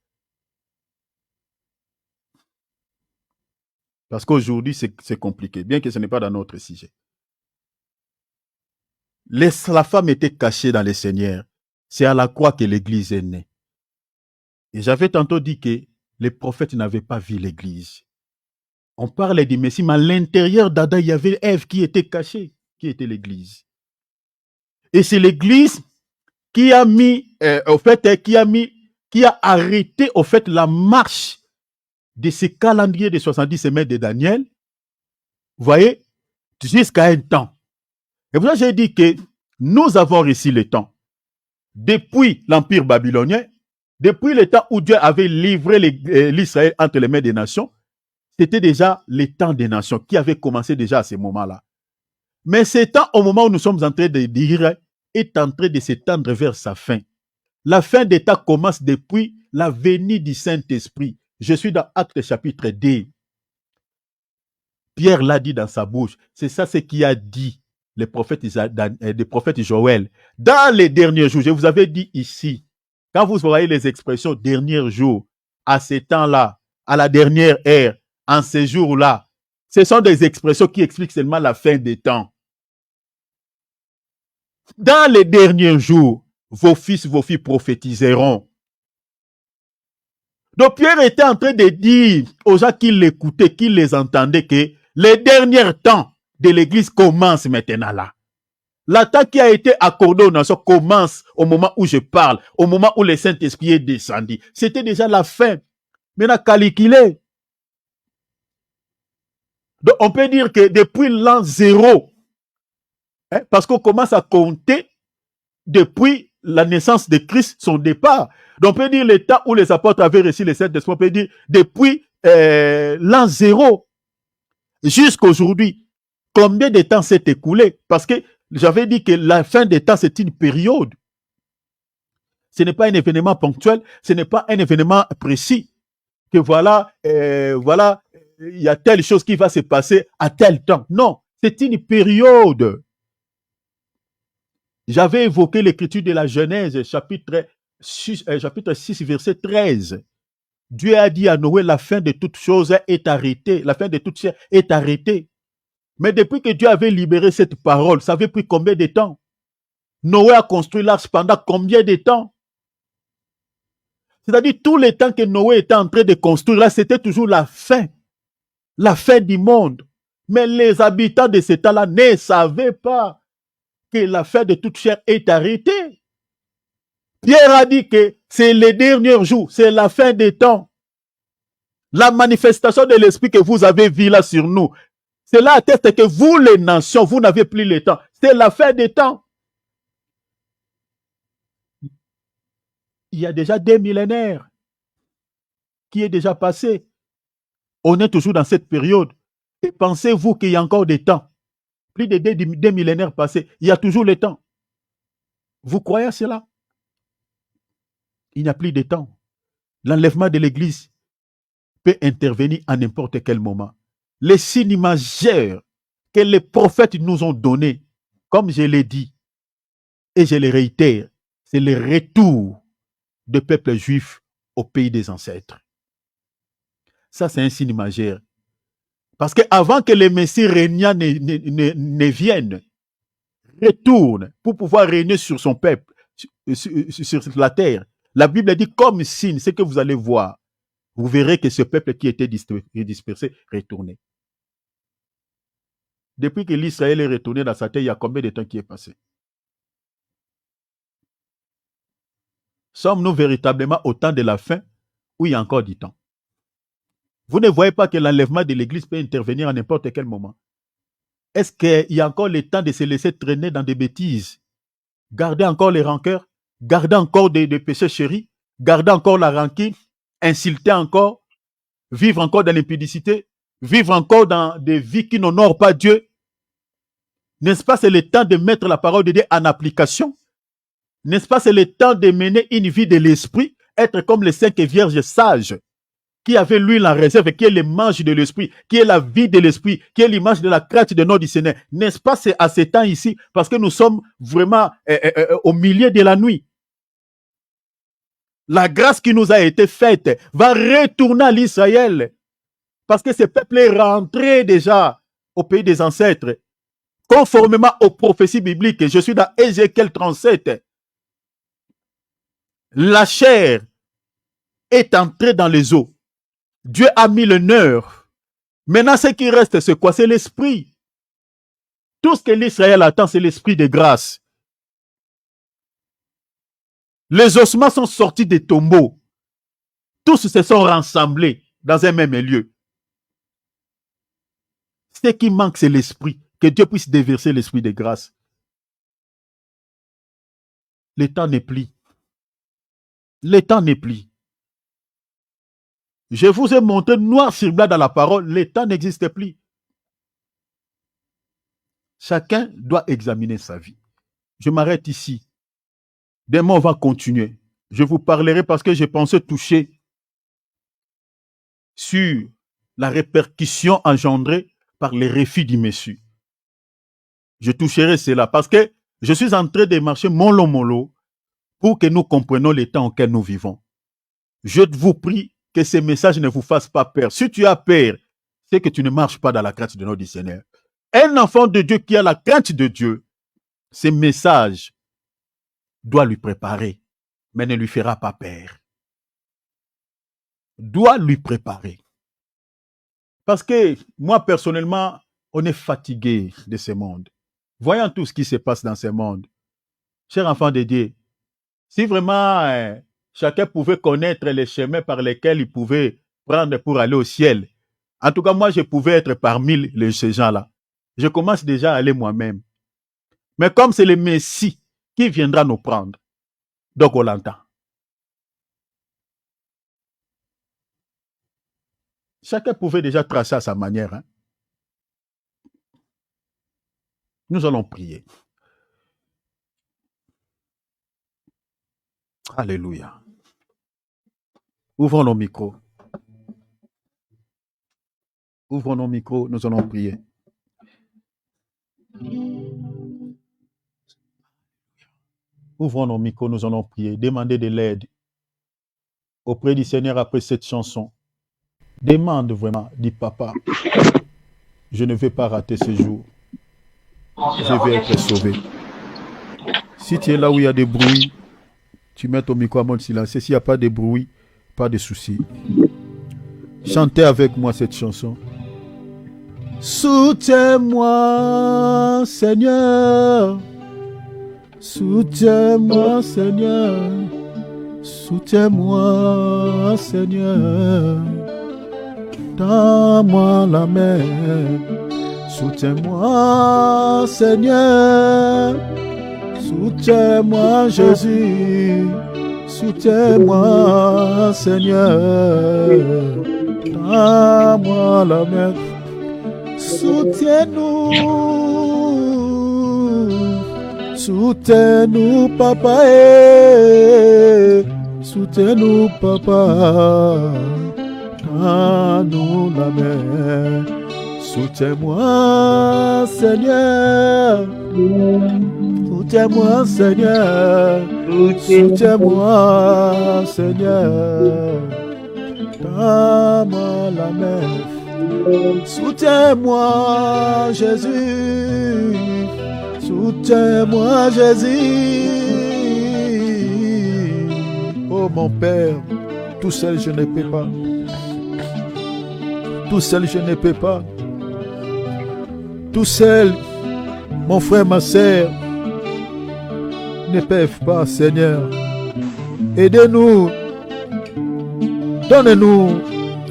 Parce qu'aujourd'hui, c'est compliqué, bien que ce n'est pas dans notre sujet. La femme était cachée dans le Seigneur. C'est à la croix que l'Église est née. Et j'avais tantôt dit que les prophètes n'avaient pas vu l'Église. On parlait du Messie, mais à l'intérieur d'Adam, il y avait Ève qui était cachée, qui était l'Église. Et c'est l'Église qui a mis, qui a arrêté, au fait, la marche de ce calendrier de 70 semaines de Daniel, vous voyez, jusqu'à un temps. Et pour ça, j'ai dit que nous avons réussi le temps. Depuis l'Empire babylonien, depuis le temps où Dieu avait livré l'Israël entre les mains des nations, c'était déjà le temps des nations qui avait commencé déjà à ce moment-là. Mais ce temps, au moment où nous sommes en train de dire, est en train de s'étendre vers sa fin. La fin des temps commence depuis la venue du Saint-Esprit. Je suis dans Actes chapitre 2. Pierre l'a dit dans sa bouche. C'est ça ce qu'il a dit les prophètes Joël. Dans les derniers jours, je vous avais dit ici, quand vous voyez les expressions derniers jours, à ces temps-là, à la dernière ère, en ces jours-là, ce sont des expressions qui expliquent seulement la fin des temps. Dans les derniers jours, vos fils, vos filles prophétiseront. Donc Pierre était en train de dire aux gens qui l'écoutaient, qui les entendaient, que les derniers temps de l'Église commencent maintenant là. L'attente qui a été accordée aux nations commence au moment où je parle, au moment où le Saint-Esprit est descendu. C'était déjà la fin. Maintenant, calculez. Donc on peut dire que depuis l'an 0, parce qu'on commence à compter depuis la naissance de Christ, son départ. Donc on peut dire le temps où les apôtres avaient reçu le Saint-Esprit, on peut dire depuis l'an 0 jusqu'à aujourd'hui. Combien de temps s'est écoulé? Parce que j'avais dit que la fin des temps, c'est une période. Ce n'est pas un événement ponctuel, ce n'est pas un événement précis. Que voilà, il y a telle chose qui va se passer à tel temps. Non, c'est une période. J'avais évoqué l'écriture de la Genèse, chapitre 6, verset 13. Dieu a dit à Noé, la fin de toute chose est arrêtée. La fin de toute chose est arrêtée. Mais depuis que Dieu avait libéré cette parole, ça avait pris combien de temps? Noé a construit l'arche pendant combien de temps? C'est-à-dire, tout le temps que Noé était en train de construire, là, c'était toujours la fin du monde. Mais les habitants de ce temps-là ne savaient pas que la fin de toute chair est arrêtée. Pierre a dit que c'est les derniers jours, c'est la fin des temps. La manifestation de l'Esprit que vous avez vue là sur nous, cela atteste que vous, les nations, vous n'avez plus le temps. C'est la fin des temps. Il y a déjà des millénaires qui est déjà passé. On est toujours dans cette période. Et pensez-vous qu'il y a encore des temps? Plus de des millénaires passés, il y a toujours le temps. Vous croyez à cela? Il n'y a plus de temps. L'enlèvement de l'Église peut intervenir à n'importe quel moment. Les signes majeurs que les prophètes nous ont donnés, comme je l'ai dit, et je les réitère, c'est le retour du peuple juif au pays des ancêtres. Ça, c'est un signe majeur. Parce qu'avant que les messies régnants ne viennent, retourne pour pouvoir régner sur son peuple, sur la terre, la Bible dit comme signe, ce que vous allez voir, vous verrez que ce peuple qui était dispersé retournait. Depuis que l'Israël est retourné dans sa terre, il y a combien de temps qui est passé? Sommes-nous véritablement au temps de la fin où il y a encore du temps? Vous ne voyez pas que l'enlèvement de l'Église peut intervenir à n'importe quel moment? Est-ce qu'il y a encore le temps de se laisser traîner dans des bêtises? Garder encore les rancœurs? Garder encore des péchés chéris? Garder encore la rancune? Insulter encore? Vivre encore dans l'impudicité? Vivre encore dans des vies qui n'honorent pas Dieu? N'est-ce pas c'est le temps de mettre la parole de Dieu en application? N'est-ce pas c'est le temps de mener une vie de l'esprit? Être comme les 5 vierges sages qui avaient l'huile en réserve, qui est le manche de l'esprit, qui est la vie de l'esprit, qui est l'image de la crainte de notre Seigneur. N'est-ce pas c'est à ce temps ici? Parce que nous sommes vraiment au milieu de la nuit. La grâce qui nous a été faite va retourner à l'Israël. Parce que ce peuple est rentré déjà au pays des ancêtres. Conformément aux prophéties bibliques, je suis dans Ézéchiel 37. La chair est entrée dans les eaux. Dieu a mis le nerf. Maintenant, ce qui reste, c'est quoi? C'est l'esprit. Tout ce que l'Israël attend, c'est l'esprit de grâce. Les ossements sont sortis des tombeaux. Tous se sont rassemblés dans un même lieu. Ce qui manque, c'est l'esprit. Que Dieu puisse déverser l'esprit de grâce. Le temps n'est plus. Le temps n'est plus. Je vous ai montré noir sur blanc dans la parole, le temps n'existe plus. Chacun doit examiner sa vie. Je m'arrête ici. Demain, on va continuer. Je vous parlerai parce que j'ai pensé toucher sur la répercussion engendrée par les refus du Messie. Je toucherai cela parce que je suis en train de marcher mollo pour que nous comprenions les temps auxquels nous vivons. Je vous prie que ces messages ne vous fassent pas peur. Si tu as peur, c'est que tu ne marches pas dans la crainte de notre Seigneur. Un enfant de Dieu qui a la crainte de Dieu, ces messages doit lui préparer, mais ne lui fera pas peur. Doit lui préparer. Parce que moi, personnellement, on est fatigué de ce monde. Voyant tout ce qui se passe dans ce monde. Chers enfants de Dieu, si vraiment chacun pouvait connaître les chemins par lesquels il pouvait prendre pour aller au ciel, en tout cas, moi, je pouvais être parmi ces gens-là. Je commence déjà à aller moi-même. Mais comme c'est le Messie qui viendra nous prendre, donc on l'entend. Chacun pouvait déjà tracer à sa manière. Hein? Nous allons prier. Alléluia. Ouvrons nos micros. Ouvrons nos micros, nous allons prier. Ouvrons nos micros, nous allons prier. Demandez de l'aide auprès du Seigneur après cette chanson. Demande vraiment, dis papa, je ne vais pas rater ce jour. Je vais être sauvé. Si tu es là où il y a des bruits, tu mets ton micro à mode silencieux. S'il n'y a pas de bruit, pas de souci. Chantez avec moi cette chanson. Soutiens-moi, Seigneur. Soutiens-moi, Seigneur. Soutiens-moi, Seigneur. Tends-moi la main. Soutiens-moi, Seigneur. Soutiens-moi, Jésus. Soutiens-moi, Seigneur. Tends-moi la main. Soutiens-nous. Soutiens-nous, papa. Soutiens-nous, papa. Tends-nous la main. Soutiens-moi, Seigneur. Soutiens-moi, Seigneur. Soutiens-moi, Seigneur. Tends-moi la main. Soutiens-moi, Jésus. Soutiens-moi, Jésus. Oh mon Père, tout seul je ne peux pas. Tout seul je ne peux pas. Tout seul, mon frère, ma sœur, ne peuvent pas, Seigneur. Aidez-nous. Donne-nous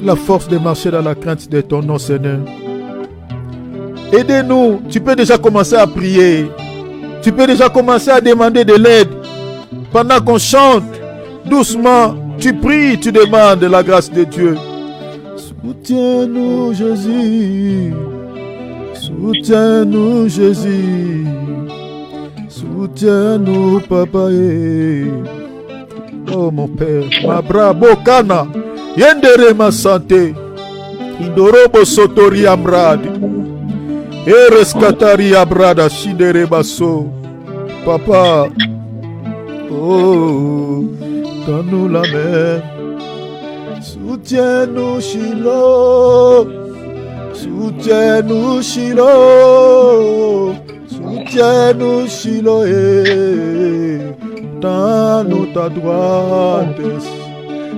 la force de marcher dans la crainte de ton nom, Seigneur. Aidez-nous. Tu peux déjà commencer à prier. Tu peux déjà commencer à demander de l'aide. Pendant qu'on chante, doucement, tu pries, tu demandes la grâce de Dieu. Soutiens-nous, Jésus. Soutiens-nous, Jésus. Soutiens-nous, Papa. Oh mon Père, ma bravo kana, yendere ma santé, indorobo sotori amradi, ereskatari abrada shidere baso, Papa. Oh, donne-nous la main. Soutiens-nous, Shiloh. Soutiens-nous, Shiloh. Soutiens-nous, Shiloh. Donne-nous ta droite.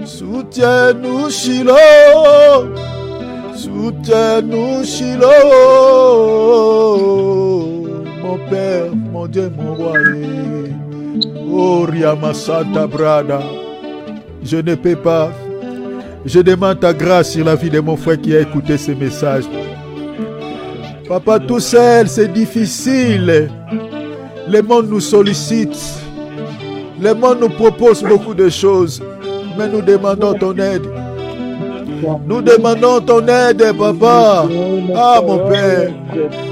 Soutiens-nous, Shiloh. Soutiens-nous, Shiloh. Mon Père, mon Dieu, mon roi. Oh, Riamasata Brada. Je ne peux pas. Je demande ta grâce sur la vie de mon frère qui a écouté ce message. Papa, tout seul, c'est difficile. Le monde nous sollicite. Le monde nous propose beaucoup de choses. Mais nous demandons ton aide. Nous demandons ton aide, Papa. Ah, mon Père,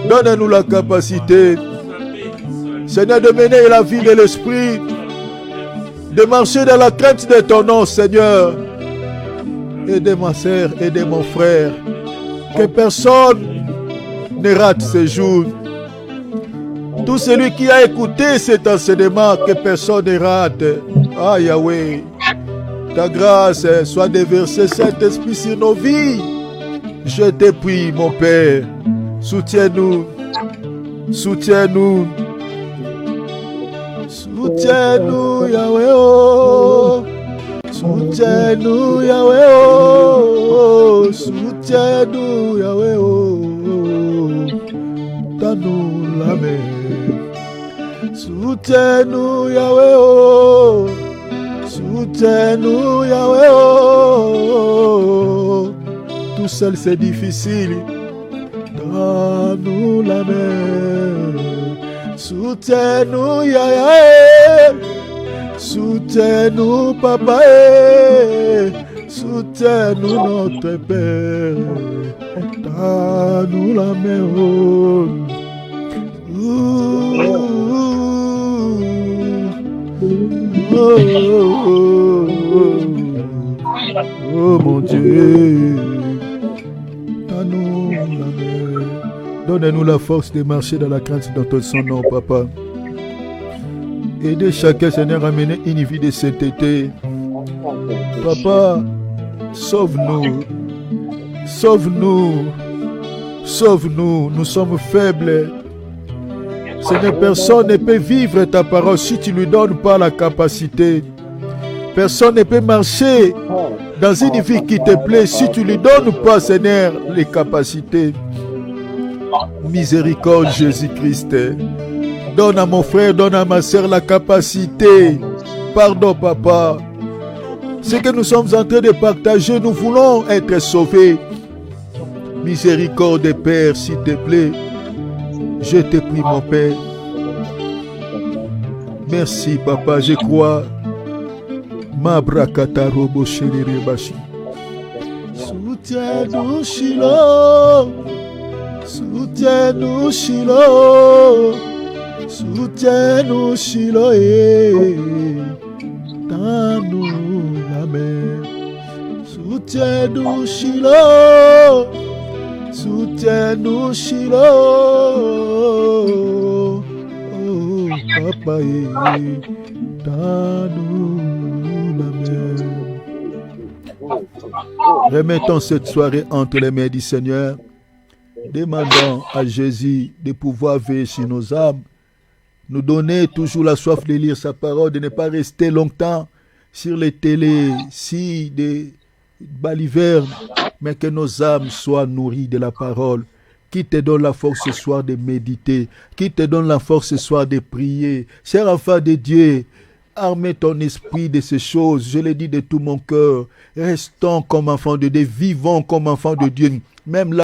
donne-nous la capacité, Seigneur, de mener la vie de l'Esprit, de marcher dans la crainte de ton nom, Seigneur. Aidez ma sœur, aidez mon frère. Que personne ne rate ce jour. Tout celui qui a écouté cet enseignement, que personne ne rate. Ah Yahweh, ta grâce soit déversée, Saint-Esprit, sur nos vies. Je te prie, mon Père. Soutiens-nous. Soutiens-nous. Soutiens-nous, Yahweh. Oh. Soutiens-nous, Yahweh. Oh. Soutiens-nous, Yahweh. Oh. Donne-nous la main. Soutiens-nous, Yahweh. Oh. Soutiens-nous, Yahweh. Oh. Tout seul c'est difficile. Donne-nous la main. Soutiens-nous, Yahweh. Soutiens-nous, Papa. Soutiens-nous, notre Père. Donne-nous la main. Oh. Oh, oh, oh, oh, mon Dieu, donne-nous la main. Donne-nous la force de marcher dans la crainte de ton nom, Papa. Aidez chacun, Seigneur, à mener une vie de sainteté. Papa, sauve-nous. Sauve-nous. Sauve-nous. Nous sommes faibles. Seigneur, personne ne peut vivre ta parole si tu ne lui donnes pas la capacité. Personne ne peut marcher dans une vie qui te plaît si tu ne lui donnes pas, Seigneur, les capacités. Miséricorde, Jésus-Christ. Donne à mon frère, donne à ma soeur la capacité. Pardon, Papa. Ce que nous sommes en train de partager, nous voulons être sauvés. Miséricorde, Père, s'il te plaît. Je te prie, mon Père. Merci, Papa, je crois. Mabrakata robo shelere bashi. Soutiens-nous, Shiloh. Soutiens-nous, Shiloh. Soutiens-nous, Shiloh. Donne-nous la main. Soutiens-nous, Shiloh. Soutiens-nous, Shiloh. Oh, Papa, donne-nous la main. Remettons cette soirée entre les mains du Seigneur. Demandons à Jésus de pouvoir veiller sur nos âmes, nous donner toujours la soif de lire sa parole, de ne pas rester longtemps sur les télés, si des balivernes, mais que nos âmes soient nourries de la parole. Qui te donne la force ce soir de méditer, qui te donne la force ce soir de prier. Cher enfant de Dieu, armez ton esprit de ces choses, je le dis de tout mon cœur. Restons comme enfants de Dieu, vivons comme enfants de Dieu, même là